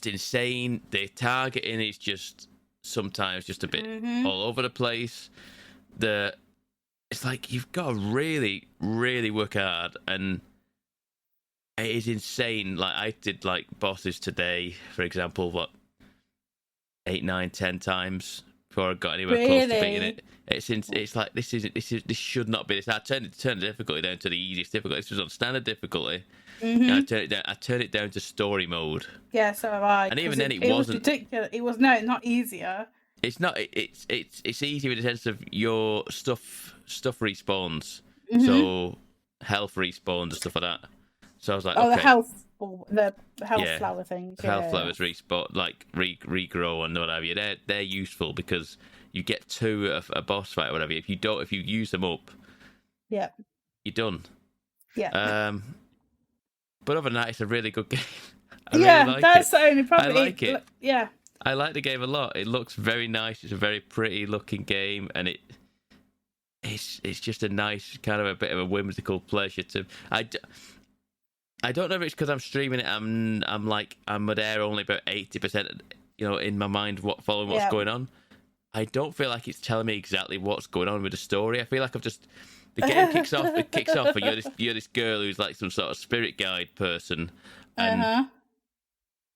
insane. The targeting is just sometimes just a bit all over the place. It's like you've got to really, really work hard, and it is insane. Like, I did like bosses today, for example, 8, 9, 10 times before I got anywhere close to beating it. It's like this should not be this. I turned the difficulty down to the easiest difficulty. This was on standard difficulty. I turned it down to story mode. Yeah, so have I. And even then, it wasn't was ridiculous. It was not easier. It's not. It's easy in the sense of your stuff respawns. So health respawns and stuff like that. So I was like, okay. The health flower things. Health flowers respawn, like regrow and whatever. They're useful because you get 2 of a boss fight or whatever. If you use them up, you're done. Yeah. But other than that, it's a really good game. That's the only problem. I like it. Yeah. I like the game a lot. It looks very nice. It's a very pretty looking game, and it's just a nice kind of a bit of a whimsical pleasure to. I don't know if it's because I'm streaming it. I'm there only about 80%. In my mind, following what's going on. I don't feel like it's telling me exactly what's going on with the story. I feel like the game kicks off. It kicks off, and you're this girl who's like some sort of spirit guide person, and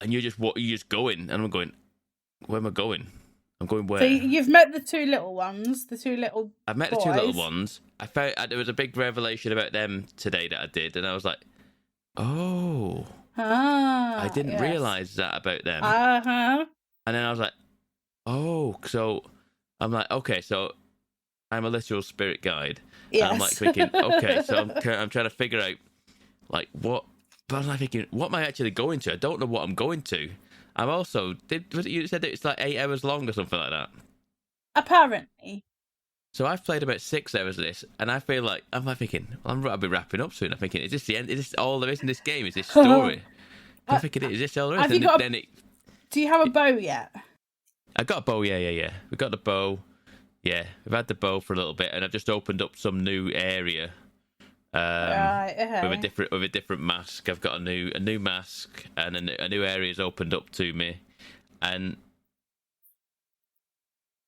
you're just going, and I'm going, where am I going? I'm going where? So you've met the 2 little ones, I've met boys. the 2 little ones. I found there was a big revelation about them today that I did, and I was like, oh, I didn't realise that about them. And then I was like, oh, so I'm like, okay, so I'm a literal spirit guide. Yes. And I'm like thinking, okay, so I'm trying to figure out like what. But I'm like thinking, what am I actually going to? I don't know what I'm going to. I'm also you said that it's like 8 hours long or something like that. Apparently. So I've played about 6 hours of this, and I feel like I'm like thinking, I'll be wrapping up soon. I'm thinking, is this the end? Is this all there is in this game? Is this story? I'm thinking, is this all there is? Do you have a bow yet? I got a bow, yeah. We got the bow. Yeah, we've had the bow for a little bit, and I've just opened up some new area. With a different mask. I've got a new mask, and a new area's opened up to me, and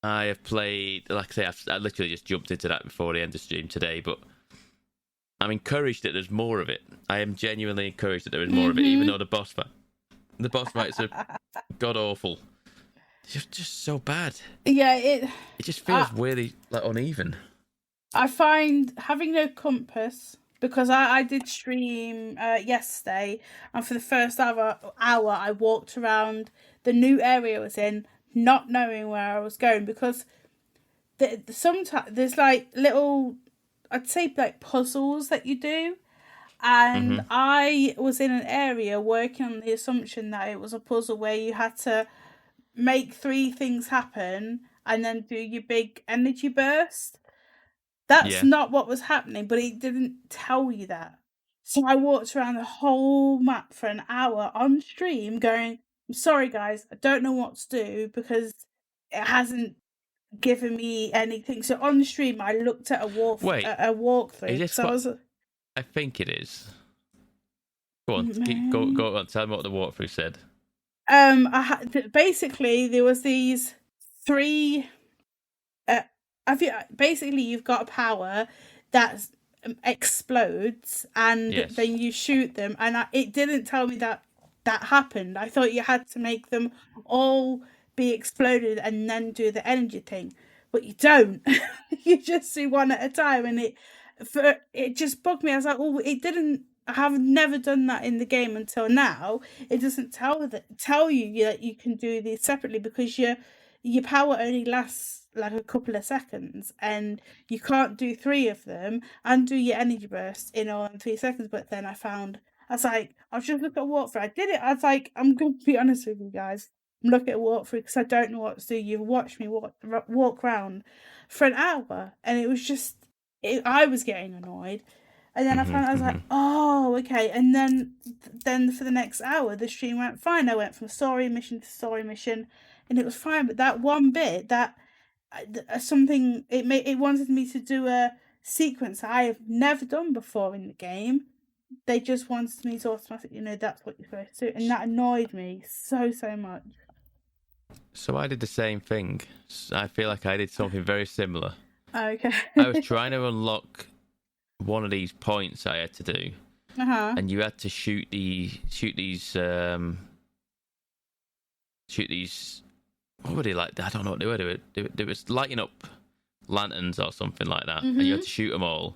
I have played. Like I say, I literally just jumped into that before the end of the stream today, but I'm encouraged that there's more of it. I am genuinely encouraged that there is more of it, even though the boss fights are god awful. It's just so bad. Yeah, it just feels really like uneven. I find having no compass, because I did stream yesterday, and for the first hour I walked around the new area I was in, not knowing where I was going, because sometimes there's like little, I'd say like puzzles that you do, and I was in an area working on the assumption that it was a puzzle where you had to make 3 things happen and then do your big energy burst. That's not what was happening, but it didn't tell you that. So I walked around the whole map for an hour on stream going, I'm sorry guys, I don't know what to do because it hasn't given me anything. So on the stream I looked at a walkthrough. I think it is. Go on, go on, tell me what the walkthrough said. Basically there was these 3 you've got a power that explodes and then you shoot them, and it didn't tell me that happened. I thought you had to make them all be exploded and then do the energy thing, but you don't. You just do one at a time, and it just bugged me. I was like, oh, it didn't. I have never done that in the game until now. It doesn't tell you that you can do these separately because your power only lasts like a couple of seconds, and you can't do 3 of them and do your energy burst in all in 3 seconds. But then I was just looking at a walkthrough. I did it. I was like, I'm going to be honest with you guys. I'm looking at a walkthrough because I don't know what to do. You've watched me walk around for an hour, and it was just, I was getting annoyed. And then I was like, oh, okay. And then for the next hour, the stream went fine. I went from story mission to story mission, and it was fine. But that one bit, it wanted me to do a sequence I have never done before in the game. They just wanted me to automatically, that's what you're supposed to do, and that annoyed me so much. So I did the same thing. I feel like I did something very similar. Okay. I was trying to unlock one of these points I had to do, and you had to shoot these. What were they like? I don't know what they were. They was lighting up lanterns or something like that, and you had to shoot them all.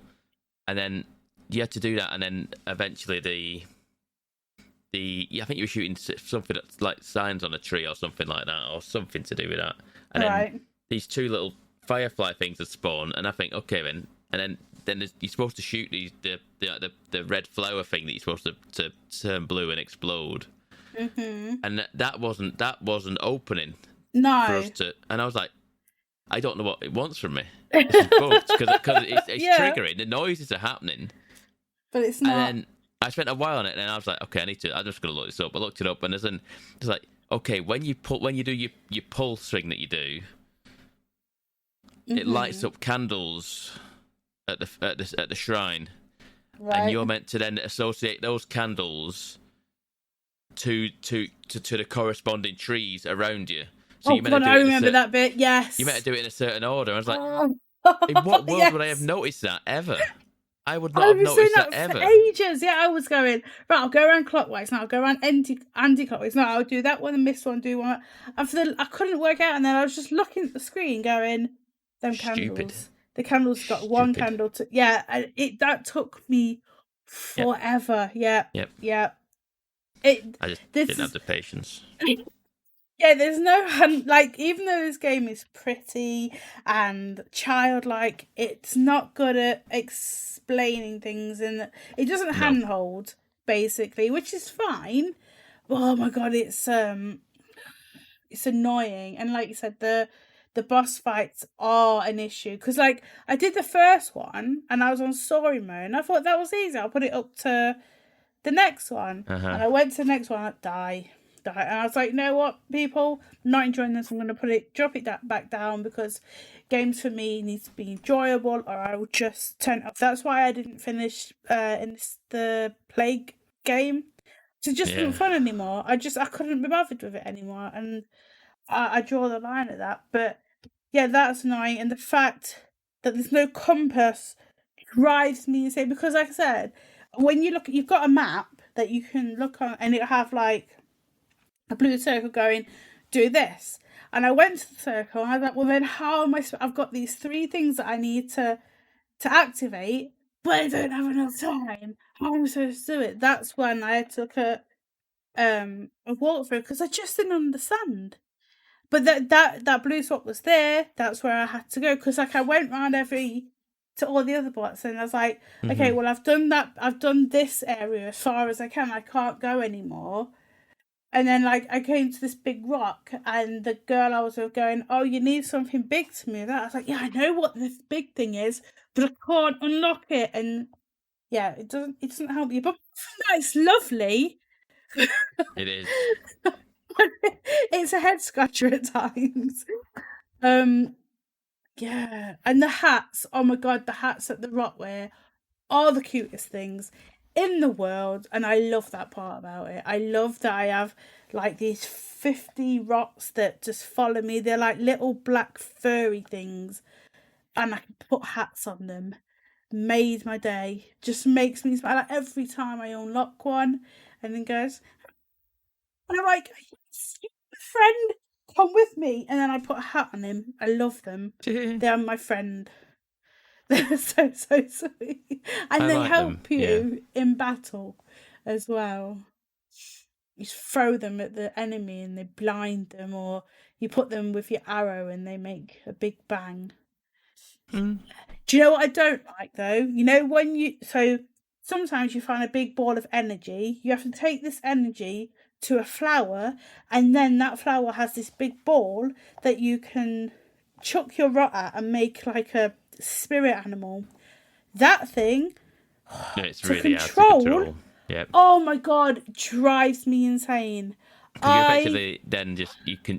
And then you had to do that, and then eventually I think you were shooting something that's like signs on a tree or something like that, or something to do with that. And then these 2 little firefly things would spawn, and I think, okay then, and then you're supposed to shoot the red flower thing that you're supposed to turn blue and explode. And that wasn't opening. No. For us and I was like, I don't know what it wants from me. This is bugged because it's triggering. The noises are happening, but it's not. And then I spent a while on it, and I was like, okay, I'm just gonna look this up. I looked it up, and it's like, okay, when you do your pulse thing that you do, it lights up candles at the shrine, and you're meant to then associate those candles to the corresponding trees around you. So I remember that bit. Yes, you meant to do it in a certain order. I was like, in what world would I have noticed that ever? I would not have noticed that ever. For ages. Yeah, I was going, right, I'll go around clockwise. Now I'll go around anti-clockwise. No, I'll do that one and miss one, do one. And I couldn't work out, and then I was just looking at the screen going, them candles. The candles got one candle to... Yeah, and that took me forever. Yeah. I just didn't have the patience. Yeah, there's no even though this game is pretty and childlike, it's not good at explaining things, and it doesn't handhold basically, which is fine. Oh my god, it's annoying, and like you said, the boss fights are an issue because I did the first one and I was on story mode, and I thought that was easy. I'll put it up to the next one, and I went to the next one, I'd die. And I was like, you know what, people, I'm not enjoying this. I'm going to drop it back down, because games for me need to be enjoyable, or I will just turn it off. That's why I didn't finish the Plague game. It just wasn't fun anymore. I couldn't be bothered with it anymore, and I draw the line at that. But yeah, that's annoying, and the fact that there's no compass drives me insane, because like I said, when you look, you've got a map that you can look on, and it'll have like a blue circle going, do this. And I went to the circle, and I was like, well, then how am I've got these 3 things that I need to activate, but I don't have enough time. How am I supposed to do it? That's when I took a walkthrough, because I just didn't understand. But that blue spot was there. That's where I had to go, because I went round to all the other spots, and I was like, okay, well, I've done that. I've done this area as far as I can. I can't go anymore. And then, like, I came to this big rock, and the girl I was with going, "Oh, you need something big to move that." I was like, "Yeah, I know what this big thing is, but I can't unlock it." And yeah, it doesn't help you. But it's lovely. It is. It's a head scratcher at times. Yeah, and the hats. Oh my god, the hats that the rock wear are the cutest things in the world, and I love that part about it. I love that I have like these 50 rocks that just follow me. They're like little black furry things, and I can put hats on them. Made my day. Just makes me smile. Like every time I unlock one, and then goes, and I'm like, "Yes, friend, come with me." And then I put a hat on him. I love them. They're my friend. They're so sweet, and they help you in battle as well. You throw them at the enemy and they blind them, or you put them with your arrow and they make a big bang. Do you know what I don't like though? You know so sometimes you find a big ball of energy. You have to take this energy to a flower, and then that flower has this big ball that you can chuck your rot at and make like a spirit animal. That thing, it's really out of control. Yep. Oh my god, drives me insane. You effectively then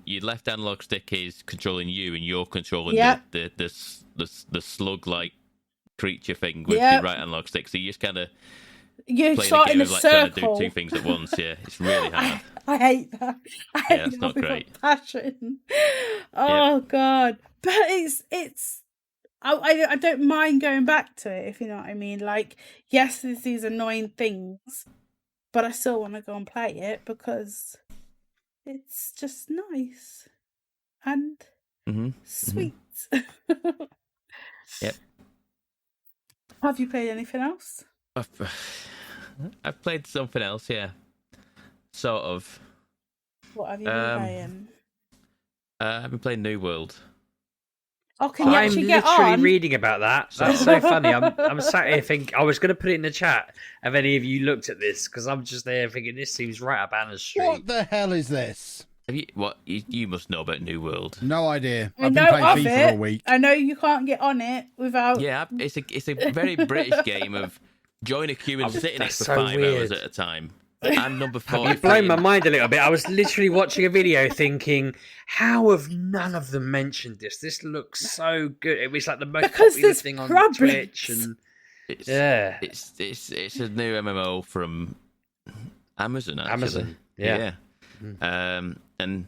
your left analog stick is controlling you, and you're controlling the slug-like creature thing with the right analog stick. So you just kind of start in a like circle, trying to do two things at once. Yeah, it's really hard. I hate that. I hate that's not great. Passion. Oh god, but it's. I don't mind going back to it, if you know what I mean. Like, yes, there's these annoying things, but I still want to go and play it because it's just nice and sweet. Yep. Have you played anything else? I've played something else, yeah. Sort of. What have you been playing? I've been playing New World. Oh, can you actually get on? I'm literally reading about that. That's so funny. I'm sat here thinking I was going to put it in the chat. Have any of you looked at this? Because I'm just there thinking this seems right up Anna's street. What the hell is this? You must know about New World. No idea. I've been playing FIFA all week. I know you can't get on it without. Yeah, it's a very British game of join a queue and sit in it for 5 hours at a time. I'm number 4. You've blown my mind a little bit. I was literally watching a video thinking, how have none of them mentioned this? This looks so good. It was like the most popular thing on Twitch. And it's a new MMO from Amazon, actually. Amazon, yeah. And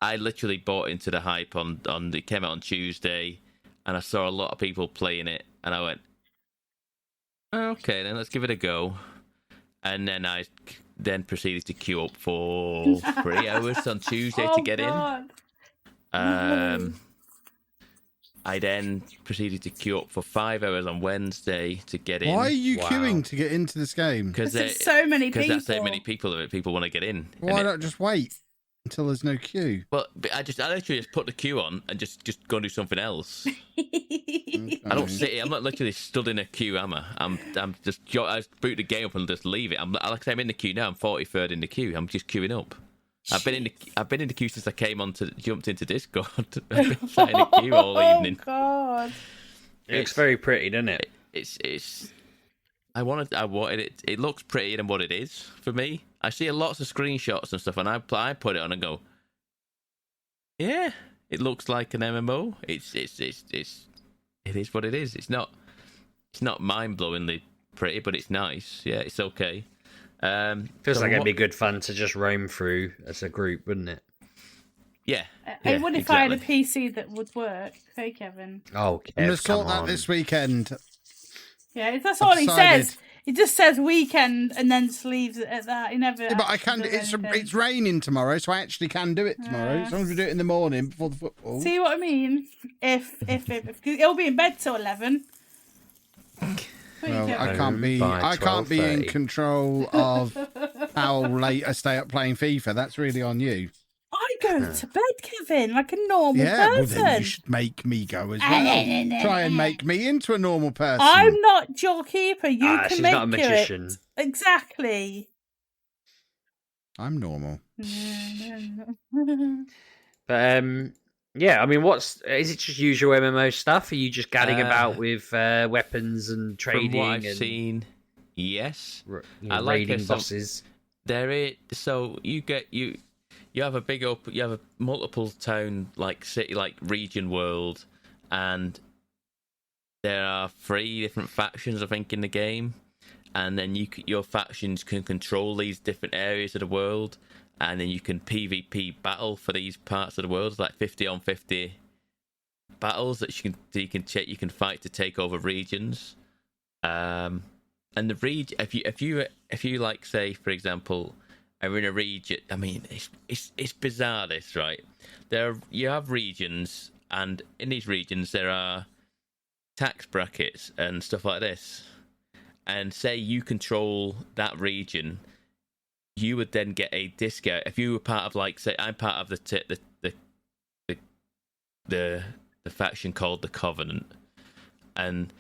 I literally bought into the hype on it came out on Tuesday, and I saw a lot of people playing it, and I went, okay, then let's give it a go. And then I proceeded to queue up for 3 hours on Tuesday to get in. I then proceeded to queue up for 5 hours on Wednesday to get in. Why are you queuing to get into this game? Because there's so many people. Because that's so many people that people want to get in. Why not just wait until there's no queue? But I literally just put the queue on and just go and do something else. I don't sit here. I'm not literally stood in a queue, am I? I boot the game up and just leave it. I'm in the queue now. I'm 43rd in the queue. I'm just queuing up. I've been in the queue since I jumped into Discord. I've been sat in the queue all evening. Oh god! It looks very pretty, doesn't it? I wanted it. It looks prettier than what it is for me. I see lots of screenshots and stuff, and I put it on and go, yeah, it looks like an MMO. It is what it is. It's not mind-blowingly pretty, but it's nice. Yeah, it's okay. Feels like it'd be good fun to just roam through as a group, wouldn't it? Yeah. It would if I had a PC that would work. Hey, Kevin. Oh, Kev, I'm going to sort that this weekend. Yeah, that's all he says. He just says weekend and then just leaves it at that. He never. Yeah, but I can. It's raining tomorrow, so I actually can do it tomorrow. As long as we do it in the morning before the football. See what I mean? If he'll be in bed till 11. Well, I can't be in control of how late I stay up playing FIFA. That's really on you. I go to bed, Kevin, like a normal person. Well then you should make me go as well. Try and make me into a normal person. I'm not your keeper. You can she's make not a magician. It. Exactly. I'm normal. But yeah, I mean, is it just usual MMO stuff? Are you just gadding about with weapons and trading? From what I've seen, yes. I like raiding bosses. There is so you have a big you have a multiple town like city like region world, and there are 3 different factions I think in the game, and then your factions can control these different areas of the world. And then you can PvP battle for these parts of the world, like 50-on-50 battles that you can fight to take over regions. And the region, if you like, say for example, are in a region. I mean, it's bizarre, this, right? You have regions, and in these regions there are tax brackets and stuff like this. And say you control that region, you would then get a discount if you were part of, like, say, I'm part of the faction called the Covenant, and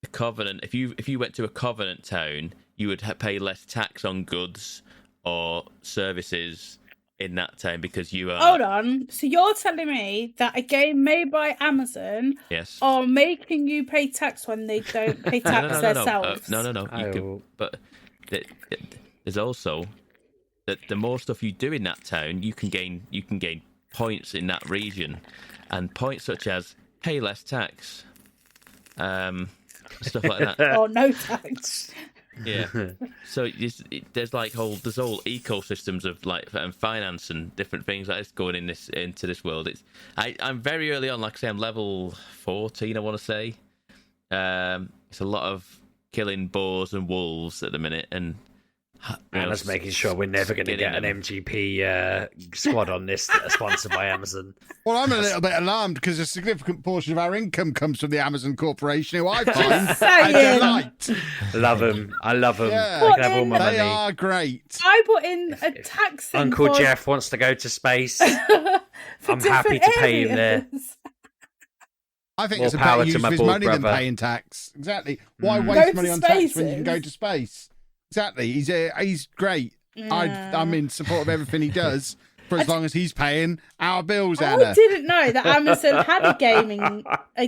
the Covenant. If you went to a Covenant town, you would pay less tax on goods or services in that town because you are. Hold on. So you're telling me that a game made by Amazon, yes, are making you pay tax when they don't pay tax themselves? No. You can, but there's also. That the more stuff you do in that town, you can gain points in that region, and points such as pay less tax, stuff like that. Or no tax. Yeah. So there's whole ecosystems of like and finance and different things like this going into this world. I'm very early on, like I say, I'm level 14. I want to say. It's a lot of killing boars and wolves at the minute, and that's making sure we're never going to get an MGP squad on this sponsored by Amazon. Well, I'm a little bit alarmed because a significant portion of our income comes from the Amazon Corporation, who I find a delight. I love them. Yeah. They can have all my money. They are great. I put in a tax thing Uncle Jeff wants to go to space. I'm happy to pay him there. I think More it's a power better to use my of his bald money than brother. paying tax. Exactly. Why Go waste to money on tax when you spaces. can go to space? Exactly. He's great. Yeah. I'm in support of everything he does for as long as he's paying our bills, I Anna. didn't know that Amazon had a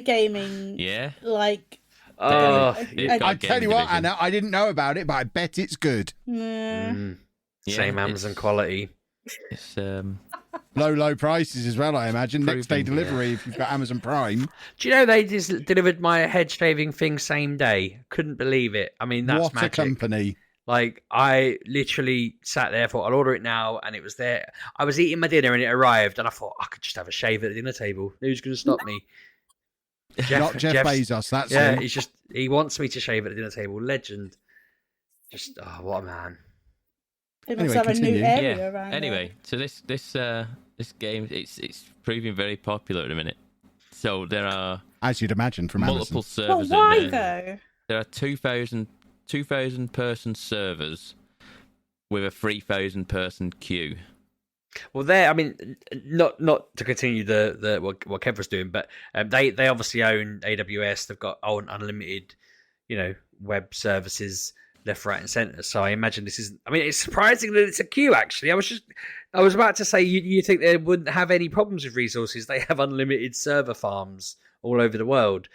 gaming yeah. like. I tell you what, Anna, I didn't know about it, but I bet it's good. Same Amazon quality. It's Low prices as well, I imagine. Next day Proving, delivery if you've got Amazon Prime. Do you know they just delivered my head shaving thing same day? Couldn't believe it. I mean, that's what magic. a company. Like, I literally sat there, thought, I'll order it now, and it was there. I was eating my dinner, and it arrived, and I thought, I could just have a shave at the dinner table. Who's going to stop me? Not Jeff Bezos, that's yeah, all. he wants me to shave at the dinner table. Legend. Just, what a man. They must Anyway, have a new continue. area around anyway, so this game it's proving very popular at the minute. So there are, as you'd imagine, from multiple Amazon. But servers why in there. though? There are 2,000 person servers with a 3,000 person queue. Well, I mean, not to continue the what Kev was doing, but they obviously own AWS. They've got unlimited, web services left, right, and centre. So I imagine this is. I mean, it's surprising that it's a queue. Actually, I was about to say you think they wouldn't have any problems with resources. They have unlimited server farms all over the world.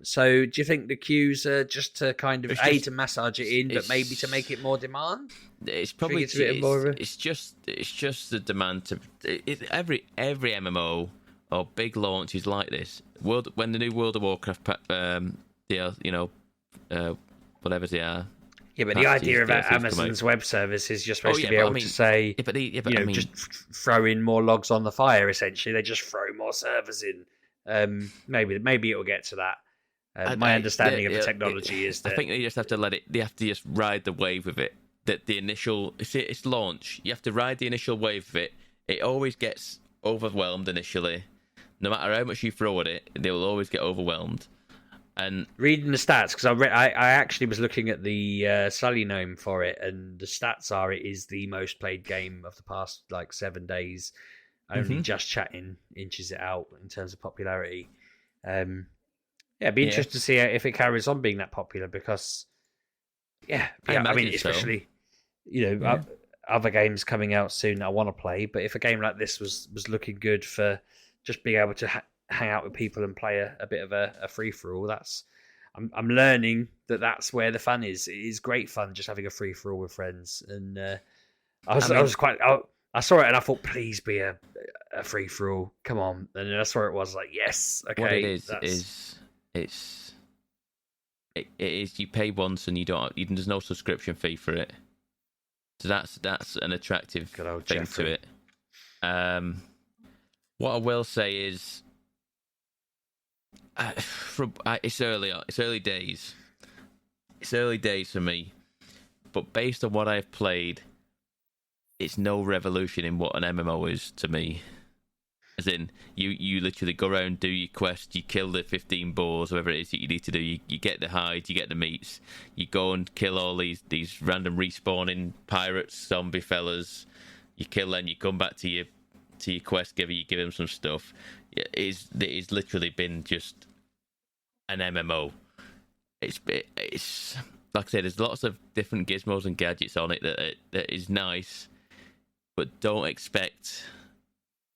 So do you think the queues are just to kind of to massage it in, but maybe to make it more demand? It's probably it's just the demand to every MMO or big launches like this. When the new World of Warcraft whatever they are. Yeah, but the idea about Amazon's web service is you're supposed to be able to say, just throw in more logs on the fire. Essentially, they just throw more servers in. Maybe it will get to that. My understanding of the technology is that I think they just have to let it. They have to just ride the wave of it. That the initial, it's launch. You have to ride the initial wave of it. It always gets overwhelmed initially. No matter how much you throw at it, they will always get overwhelmed. And reading the stats, because I actually was looking at the Sully for it, and the stats are it is the most played game of the past 7 days. Only Just Chatting inches it out in terms of popularity. It'd be interesting to see if it carries on being that popular because, I mean, especially, other games coming out soon that I want to play. But if a game like this was looking good for just being able to hang out with people and play a bit of a free for all, I'm learning that's where the fun is. It is great fun just having a free for all with friends. And I saw it and I thought, please be a free for all. Come on, and then I saw it was like, yes, okay. What it is you pay once and there's no subscription fee for it. So that's an attractive thing Jeffrey. To it. What I will say is, it's early days. It's early days for me, but based on what I've played, it's no revolution in what an MMO is to me. As in, you literally go around, do your quest, you kill the 15 boars, whatever it is that you need to do. You get the hides, you get the meats, you go and kill all these random respawning pirates, zombie fellas. You kill them, you come back to your quest giver, you give him some stuff. It's literally been just an MMO. It's like I said, there's lots of different gizmos and gadgets on it that is nice, but don't expect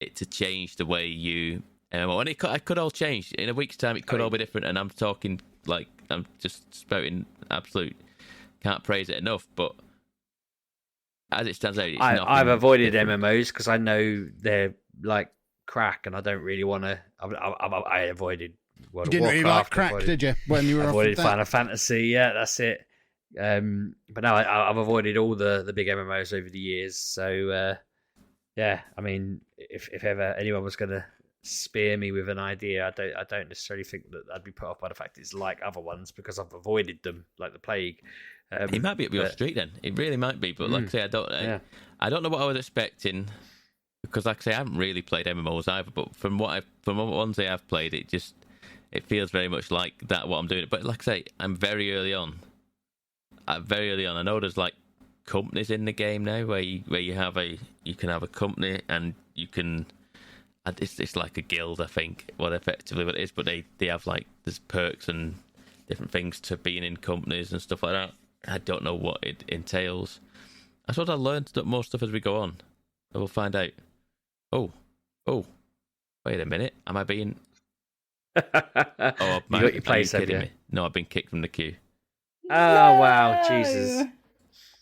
it to change the way you MMO. And it could all change in a week's time. It could all be different. And I'm talking like I'm just spouting absolute. Can't praise it enough. But as it stands out, I've avoided MMOs because I know they're like crack, and I don't really want to. I avoided. You didn't really like crack, did you? When you were avoided Final Fantasy, yeah, that's it. But no, I've avoided all the big MMOs over the years. So yeah, I mean, if ever anyone was going to spear me with an idea, I don't necessarily think that I'd be put off by the fact it's like other ones because I've avoided them like the plague. It might be up your street then. It really might be. But like I say, I don't know what I was expecting because, like I say, I haven't really played MMOs either. But from what ones I have played, it feels very much like that what I'm doing. But like I say, I'm very early on. I know there's like companies in the game now where you can have a company and you can. It's like a guild, I think. What effectively what it is, but they have like there's perks and different things to being in companies and stuff like that. I don't know what it entails. I suppose I'll learn more stuff as we go on. And we'll find out. Oh, wait a minute. Am I being... You got your place, have you? Me? No, I've been kicked from the queue. Oh, wow. Jesus.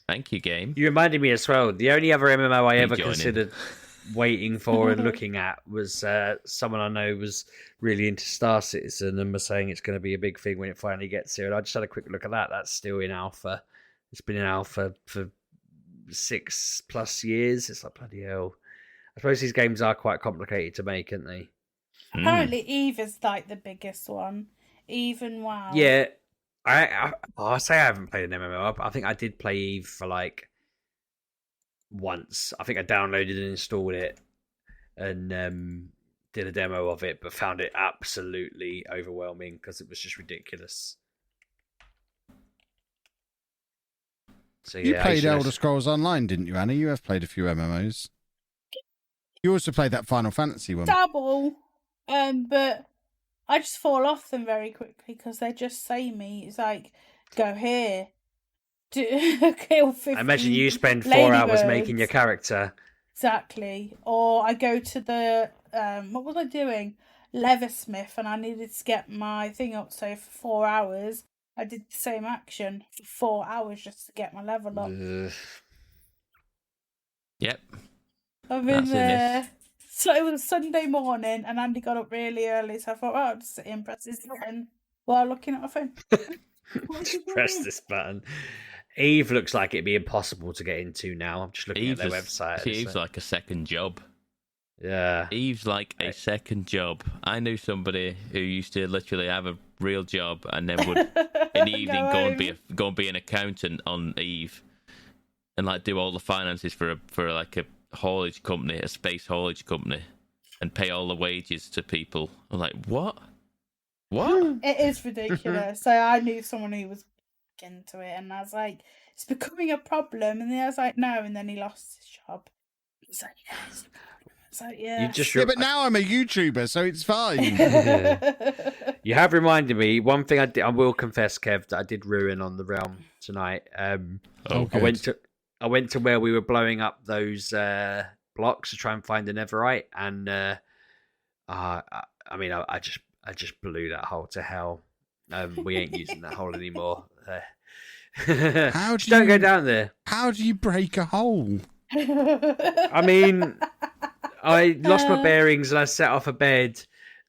Thank you, game. You reminded me as well. The only other MMO I ever considered waiting for and looking at was someone I know was really into Star Citizen and was saying it's going to be a big thing when it finally gets here. And I just had a quick look at that. That's still in alpha. It's been in alpha for 6+ years. It's like, bloody hell. I suppose these games are quite complicated to make, aren't they? Apparently Eve is like the biggest one. Eve and WoW. Yeah. I say I haven't played an MMO. I think I did play Eve for like once. I think I downloaded and installed it and did a demo of it, but found it absolutely overwhelming because it was just ridiculous. So you played Elder Scrolls Online, didn't you, Anna? You have played a few MMOs. You also played that Final Fantasy one. Dabble, but I just fall off them very quickly because they're just samey. It's like, go here, kill 50. I imagine you spend 4 hours making your character. Exactly. Or I go to the what was I doing? Leathersmith, and I needed to get my thing up. So for 4 hours, I did the same action for 4 hours just to get my level up. Yep. I've been there. So it was a Sunday morning, and Andy got up really early. So I thought, I'll just sit here and press this button while looking at my phone. Just press this button. Eve looks like it'd be impossible to get into now. I'm just looking at their website. Eve's like a second job. Yeah. Eve's like a second job. I knew somebody who used to literally have a real job and then would in the evening go and be an accountant on Eve and like do all the finances for like a haulage company, a space haulage company, and pay all the wages to people. I'm like, what? It is ridiculous. So I knew someone who was into it, and I was like, it's becoming a problem. And then I was like, no. And then he lost his job. It's like, yes. It's like, yeah. But now I'm a YouTuber, so it's fine. You have reminded me. One thing I will confess, Kev, that I did ruin on the Realm tonight. I I went to where we were blowing up those blocks to try and find the netherite, and I just blew that hole to hell. We ain't using that hole anymore. Don't go down there. How do you break a hole? I mean, I lost my bearings and I set off a bed,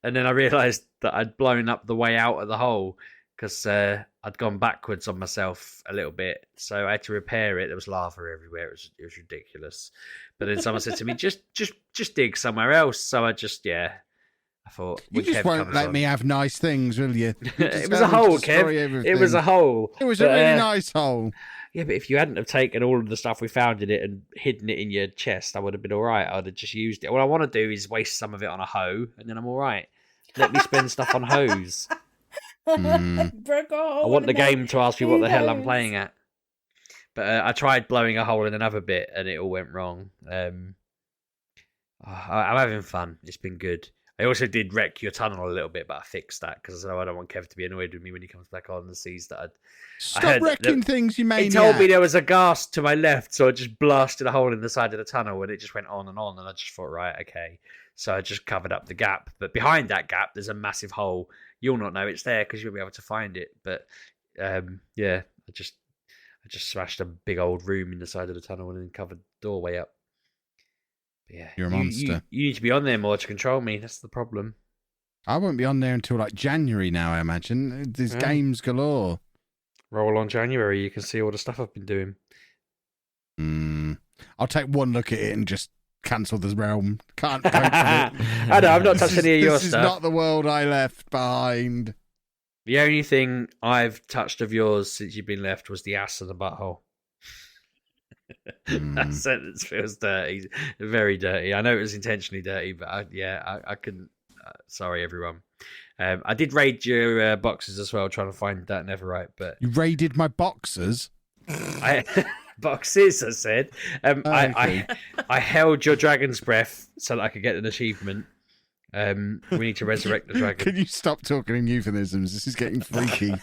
and then I realised that I'd blown up the way out of the hole because I'd gone backwards on myself a little bit. So I had to repair it. There was lava everywhere. It was ridiculous. But then someone said to me, just dig somewhere else. So I I thought, you just won't let me have nice things, will you? It was a hole, Kev. It was a hole. It was a really nice hole. Yeah, but if you hadn't have taken all of the stuff we found in it and hidden it in your chest, I would have been all right. I'd have just used it. What I want to do is waste some of it on a hoe, and then I'm all right. Let me spend stuff on hoes. I want the game to ask me what the hell I'm playing at. But I tried blowing a hole in another bit, and it all went wrong. I'm having fun. It's been good. I also did wreck your tunnel a little bit, but I fixed that because I don't want Kev to be annoyed with me when he comes back on and sees that Stop wrecking things, you maniac. He told me there was a ghast to my left, so I just blasted a hole in the side of the tunnel, and it just went on, and I just thought, right, okay. So I just covered up the gap. But behind that gap, there's a massive hole. You'll not know it's there because you'll be able to find it. But I just smashed a big old room in the side of the tunnel and then covered the doorway up. Yeah, you're a monster. You need to be on there more to control me. That's the problem. I won't be on there until like January now, I imagine. There's games galore. Roll on January, you can see all the stuff I've been doing. I'll take one look at it and just cancel the realm. Can't cope with it. I know, I've not touched any of your stuff. This is not the world I left behind. The only thing I've touched of yours since you've been left was the ass and the butthole. That sentence feels dirty, very dirty. I know it was intentionally dirty, but I couldn't. Sorry, everyone. I did raid your boxes as well, trying to find that netherite. But you raided my boxes. Boxes, I said. I held your dragon's breath so that I could get an achievement. We need to resurrect the dragon. Can you stop talking in euphemisms? This is getting freaky.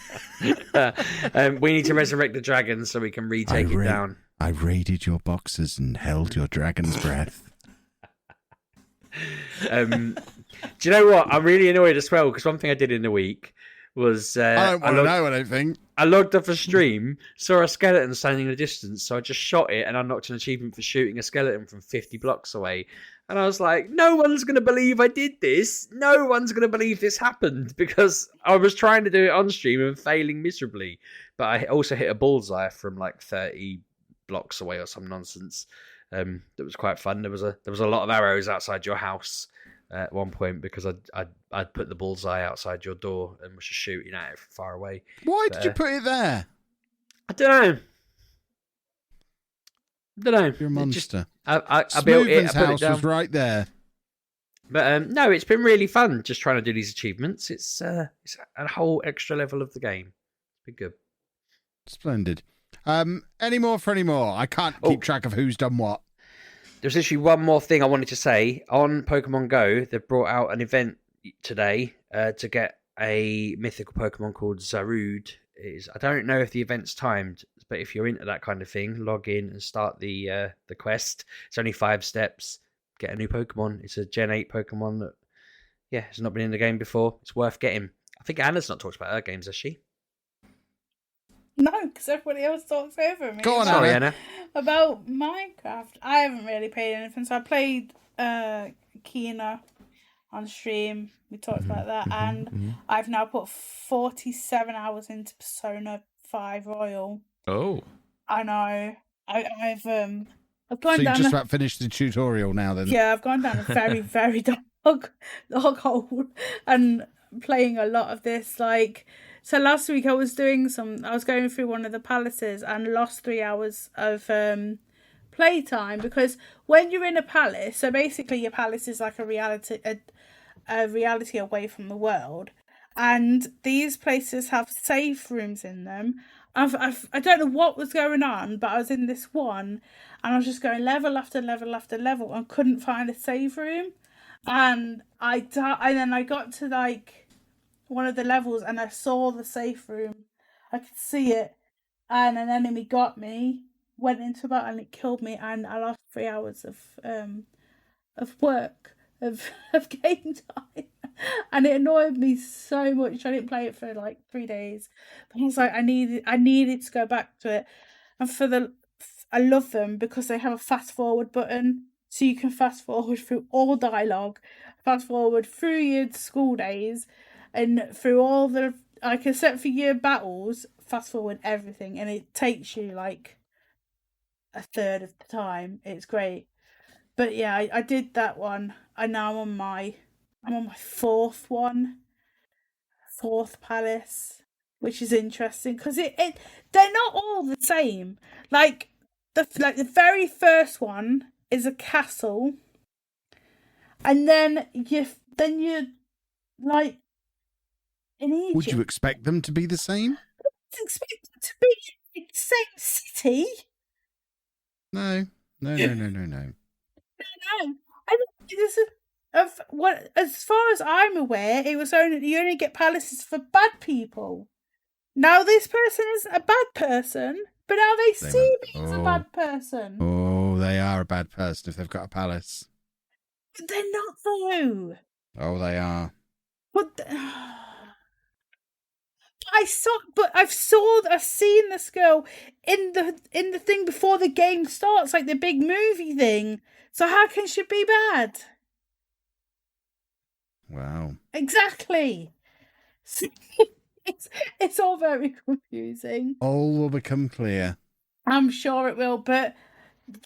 We need to resurrect the dragon so we can retake it down. I raided your boxes and held your dragon's breath. Do you know what? I'm really annoyed as well because one thing I did in the week was I don't want to know. I don't think I logged off a stream, saw a skeleton standing in the distance, so I just shot it and unlocked an achievement for shooting a skeleton from 50 blocks away. And I was like, no one's going to believe I did this. No one's going to believe this happened because I was trying to do it on stream and failing miserably. But I also hit a bullseye from like 30 blocks away or some nonsense. That was quite fun. There was a lot of arrows outside your house at one point because I'd put the bullseye outside your door and was just shooting at it from far away. Why did you put it there? I don't know. You're a monster. I built it. Smooven's house was right there. But no, it's been really fun just trying to do these achievements. It's a whole extra level of the game. It's been good. Splendid. Any more for any more? I can't keep track of who's done what. There's actually one more thing I wanted to say. On Pokemon Go, they've brought out an event today to get a mythical Pokemon called Zarude. I don't know if the event's timed, but if you're into that kind of thing, log in and start the quest. It's only 5 steps. Get a new Pokemon. It's a Gen 8 Pokemon that, has not been in the game before. It's worth getting. I think Anna's not talked about her games, has she? No, because everybody else talks over me. Go on, Sorry, Anna. About Minecraft. I haven't really played anything. So I played Kina on stream. We talked about that. And I've now put 47 hours into Persona 5 Royal. Oh. I know. I've gone so you down just about finished the tutorial now then? Yeah, I've gone down a very, very dark hole and playing a lot of this. So last week I was going through one of the palaces and lost 3 hours of playtime because when you're in a palace, so basically your palace is like a reality away from the world, and these places have safe rooms in them. I don't know what was going on, but I was in this one and I was just going level after level after level and couldn't find a save room, and then I got to one of the levels and I saw the safe room. I could see it and an enemy got me went into that and it killed me, and I lost 3 hours of work of game time, and it annoyed me so much. I didn't play it for like 3 days, but I was like, I needed to go back to it, and I love them because they have a fast forward button, so you can fast forward through all dialogue, fast forward through your school days, and through all the except for your battles, fast forward everything, and it takes you like a third of the time. It's great. But yeah, I did that one, and now I'm on my fourth palace, which is interesting because they're not all the same. Like the very first one is a castle, and then you're like in Egypt. Would you expect them to be the same? I would expect them to be in the same city. No. No. I don't, as far as I'm aware, it was you only get palaces for bad people. Now this person is a bad person, but now they see me as a bad person. Oh, they are a bad person if they've got a palace. But they're not though. Oh, they are. I've seen this girl in the thing before the game starts, like the big movie thing. So how can she be bad? Wow. Exactly. It's all very confusing. All will become clear. I'm sure it will, but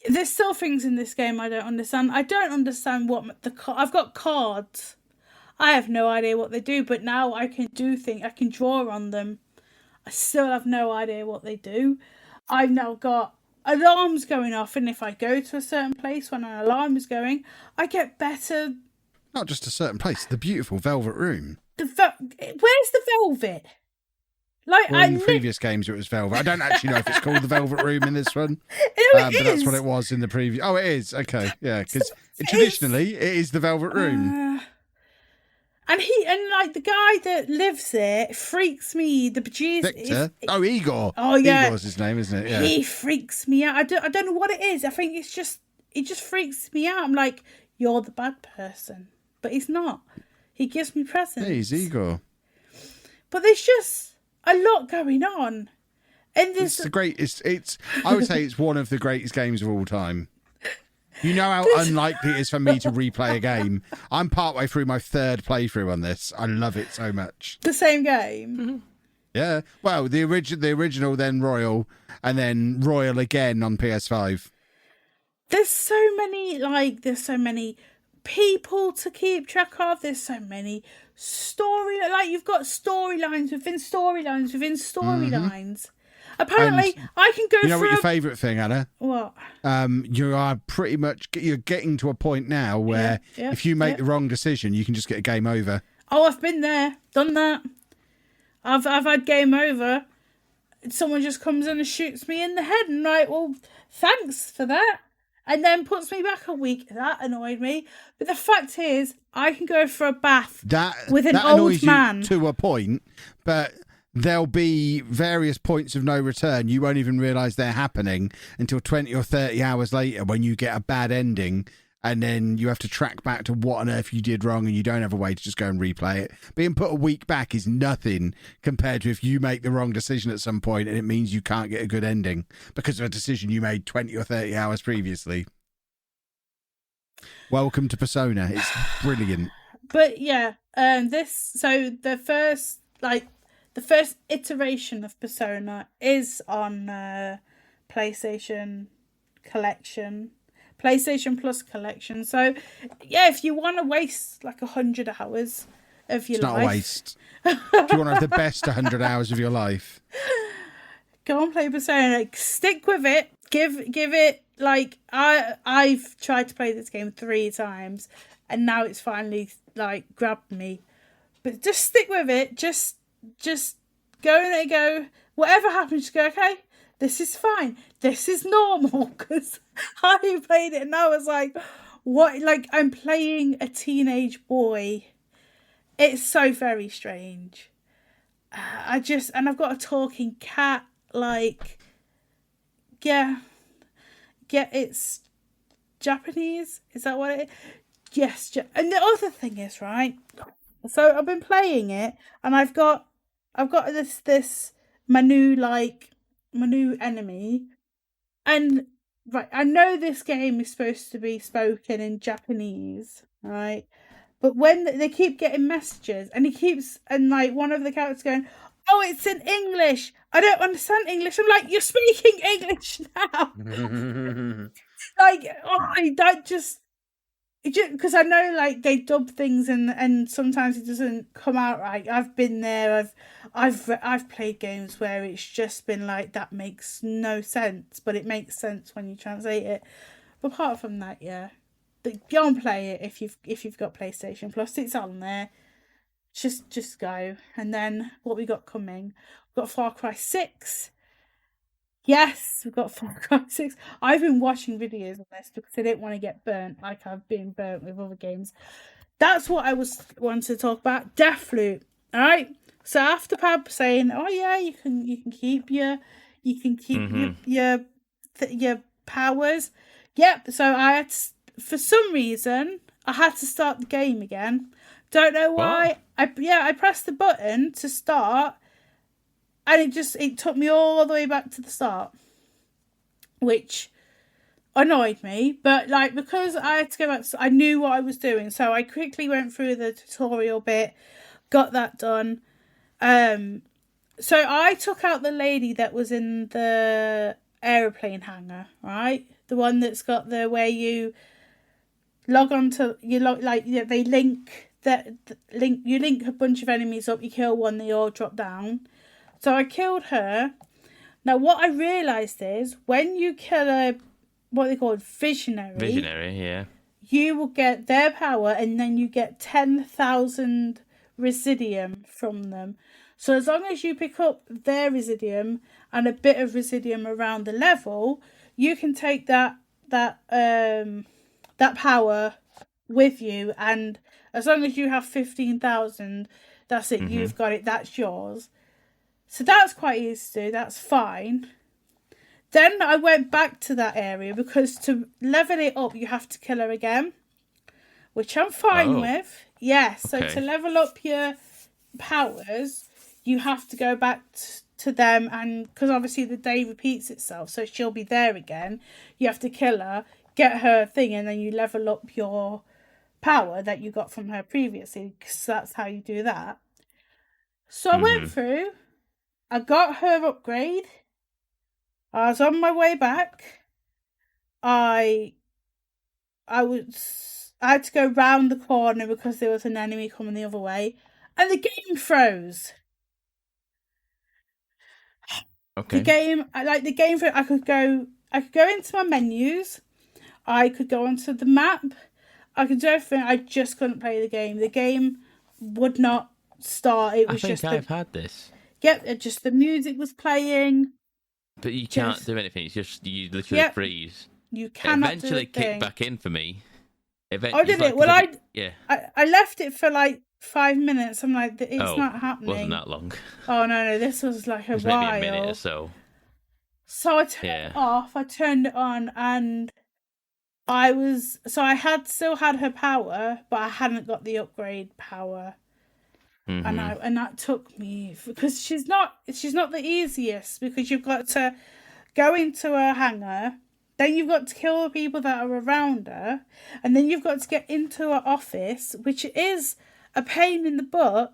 there's still things in this game I don't understand. I don't understand what I've got cards. I have no idea what they do, but now I can I can draw on them. I still have no idea what they do. I've now got alarms going off, and if I go to a certain place when an alarm is going, I get better. Not just a certain place, the beautiful Velvet Room. Where's the velvet? Like in the previous games, it was Velvet. I don't actually know if it's called the Velvet Room in this one. It but that's what it was in the previous. Oh, it is. Okay, yeah, because traditionally it is the Velvet Room. And the guy that lives there freaks me. The producer, Victor. Igor. Oh yeah, Igor's his name, isn't it? Yeah. He freaks me out. I don't know what it is. I think it just freaks me out. I'm like, you're the bad person, but he's not. He gives me presents. Hey, he's Igor. But there's just a lot going on, and it's the greatest. I would say it's one of the greatest games of all time. You know how unlikely it is for me to replay a game. I'm partway through my third playthrough on this. I love it so much. The same game? Mm-hmm. Yeah. Well, the original, then Royal, and then Royal again on PS5. There's so many people to keep track of. There's so many you've got storylines within storylines within storylines. Mm-hmm. Apparently, I can go through... You know what your favourite thing, Anna? What? You are you're getting to a point now where if you make the wrong decision, you can just get a game over. Oh, I've been there, done that. I've had game over. Someone just comes in and shoots me in the head, and I'm like, well, thanks for that. And then puts me back a week. That annoyed me. But the fact is, I can go for a bath with an old man. To a point, but... There'll be various points of no return. You won't even realise they're happening until 20 or 30 hours later when you get a bad ending, and then you have to track back to what on earth you did wrong, and you don't have a way to just go and replay it. Being put a week back is nothing compared to if you make the wrong decision at some point and it means you can't get a good ending because of a decision you made 20 or 30 hours previously. Welcome to Persona. It's brilliant. But yeah, the first iteration of Persona is on PlayStation Plus Collection. So, yeah, if you want to waste like 100 hours of your life... It's not a waste. If you want to have the best 100 hours of your life... Go and play Persona. Stick with it. Give it... Like, I've tried to play this game 3 times, and now it's finally, like, grabbed me. But just stick with it. Just go and let it go. Whatever happens, just go, okay, this is fine. This is normal. Because I played it and I was like, what? Like, I'm playing a teenage boy. It's so very strange. And I've got a talking cat. Like, yeah, it's Japanese. Is that what it is? Yes. And the other thing is, right, so I've been playing it, and I've got this Manu enemy, and right, I know this game is supposed to be spoken in Japanese, right? But when they keep getting messages, and like one of the characters going, "Oh, it's in English. I don't understand English." I'm like, "You're speaking English now." Like, that just because I know, like, they dub things and sometimes it doesn't come out right. I've been there. I've played games where it's just been like, that makes no sense, but it makes sense when you translate it. But apart from that, yeah, go and play it if you've got PlayStation Plus. It's on there. Just go. And then what we got coming? We've got Far Cry 6. Yes, we've got Far Cry 6. I've been watching videos on this because I didn't want to get burnt like I've been burnt with other games. That's what I wanted to talk about. Deathloop. All right. So after Pab saying, "Oh yeah, you can keep your powers." Yep. So I had for some reason I had to start the game again. Don't know why. What? I pressed the button to start. And it took me all the way back to the start, which annoyed me. But like, because I had to go back, I knew what I was doing, so I quickly went through the tutorial bit, got that done. So I took out the lady that was in the aeroplane hangar, right? The one that's got where you log on to they link you link a bunch of enemies up, you kill one, they all drop down. So I killed her. Now, what I realised is, when you kill what they call visionary, yeah, you will get their power, and then you get 10,000 residium from them. So as long as you pick up their residium and a bit of residium around the level, you can take that power with you, and as long as you have 15,000, that's it. You've got it. That's yours. So that's quite easy to do, that's fine. Then I went back to that area because to level it up, you have to kill her again, which I'm fine with. Yeah, so to level up your powers, you have to go back to them, and because obviously the day repeats itself, so she'll be there again. You have to kill her, get her thing, and then you level up your power that you got from her previously, because that's how you do that. So I went through, I got her upgrade. I was on my way back. I had to go round the corner because there was an enemy coming the other way, and the game froze. Okay. The game. I could go into my menus. I could go onto the map. I could do everything. I just couldn't play the game. The game would not start. It was I've had this. Yep, just the music was playing. But you can't do anything. It's just you literally freeze. You cannot. It eventually kicked back in for me. Oh, did it? Well, I left it for like 5 minutes. I'm like, it's not happening. Wasn't that long? Oh no, this was like a while. Maybe a minute or so. So I turned it off. I turned it on, and I still had her power, but I hadn't got the upgrade power. And that took me, because she's not the easiest, because you've got to go into her hangar, then you've got to kill the people that are around her, and then you've got to get into her office, which is a pain in the butt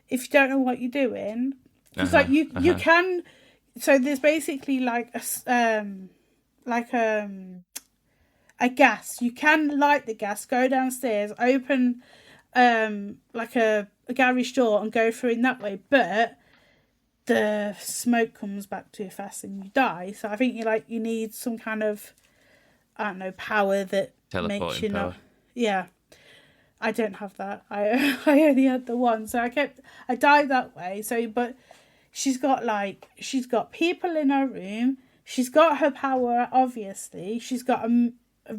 if you don't know what you're doing. Because you can, so there's basically like a gas. You can light the gas, go downstairs, open like a garage door and go through in that way, but the smoke comes back too fast and you die. So I think you need some kind of, I don't know, power that makes you not. Yeah, I don't have that. I only had the one, so I died that way. So, but she's got people in her room. She's got her power, obviously. She's got a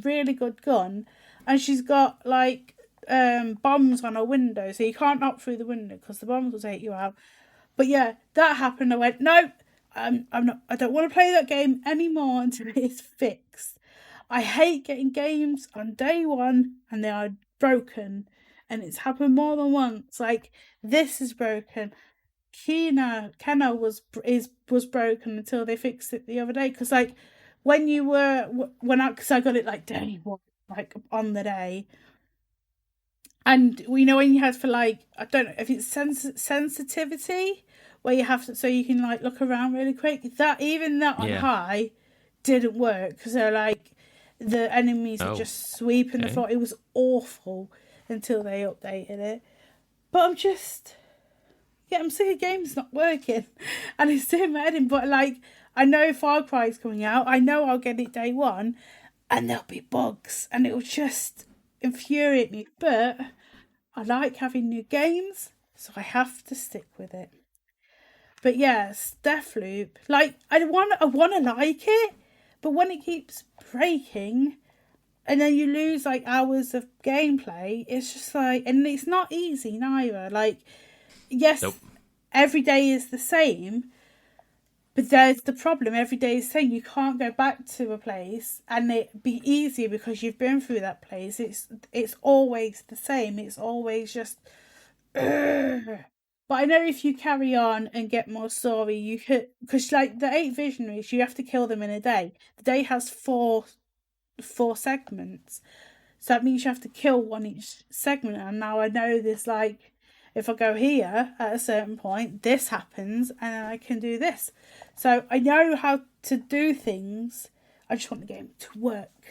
really good gun, and she's got like bombs on her window, so you can't knock through the window because the bombs will take you out. But yeah, that happened. I went, no, I don't want to play that game anymore until it's fixed. I hate getting games on day one and they are broken. And it's happened more than once. Like, this is broken. Kenna was broken until they fixed it the other day. Because, like, because I got it, like, day one, like, on the day. And, you know, when you had for, like, I don't know if it's sensitivity, where you have to, so you can, like, look around really quick. That on high didn't work. Because they're, like, the enemies are just sweeping the floor. It was awful until they updated it. But I'm sick of games not working. And it's doing my head in. But, like, I know Far Cry's coming out. I know I'll get it day one. And there'll be bugs. And it'll just infuriate me. But I like having new games. So I have to stick with it. But, yes, Deathloop. Like, I want to like it. But when it keeps breaking... and then you lose, like, hours of gameplay. It's just like... and it's not easy, neither. Like, yes, every day is the same. But there's the problem. Every day is the same. You can't go back to a place and it be easier because you've been through that place. It's always the same. It's always just... But I know if you carry on and get more story, you could... because, like, the 8 visionaries, you have to kill them in a day. The day has 4 segments, so that means you have to kill one each segment. And now I know this, like, if I go here at a certain point, this happens and I can do this. So I know how to do things. I just want the game to work.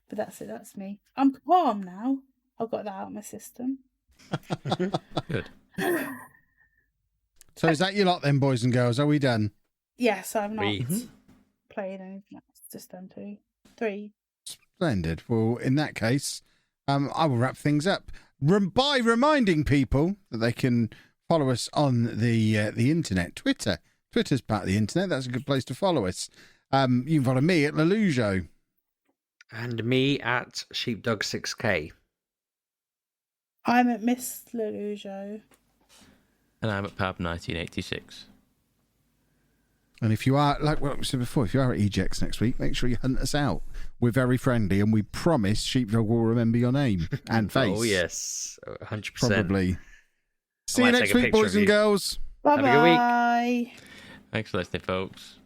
But that's it, that's me. I'm calm now. I've got that out of my system. Good. So is that your lot then, boys and girls? Are we done? Yes, I'm not playing anything else. Just done 2, 3. Splendid. Well, in that case, I will wrap things up by reminding people that they can follow us on the internet. Twitter's part of the internet. That's a good place to follow us. You can follow me at Lelujo. And me at Sheepdog6K. I'm at Miss Lelujo. And I'm at Pab1986. And if you are, like what we said before, if you are at Egx next week, make sure you hunt us out. We're very friendly, and we promise Sheepdog will remember your name and face. Oh, yes. 100%. Probably. See you next week, boys and girls. Bye-bye. Have a good week. Thanks for listening, folks.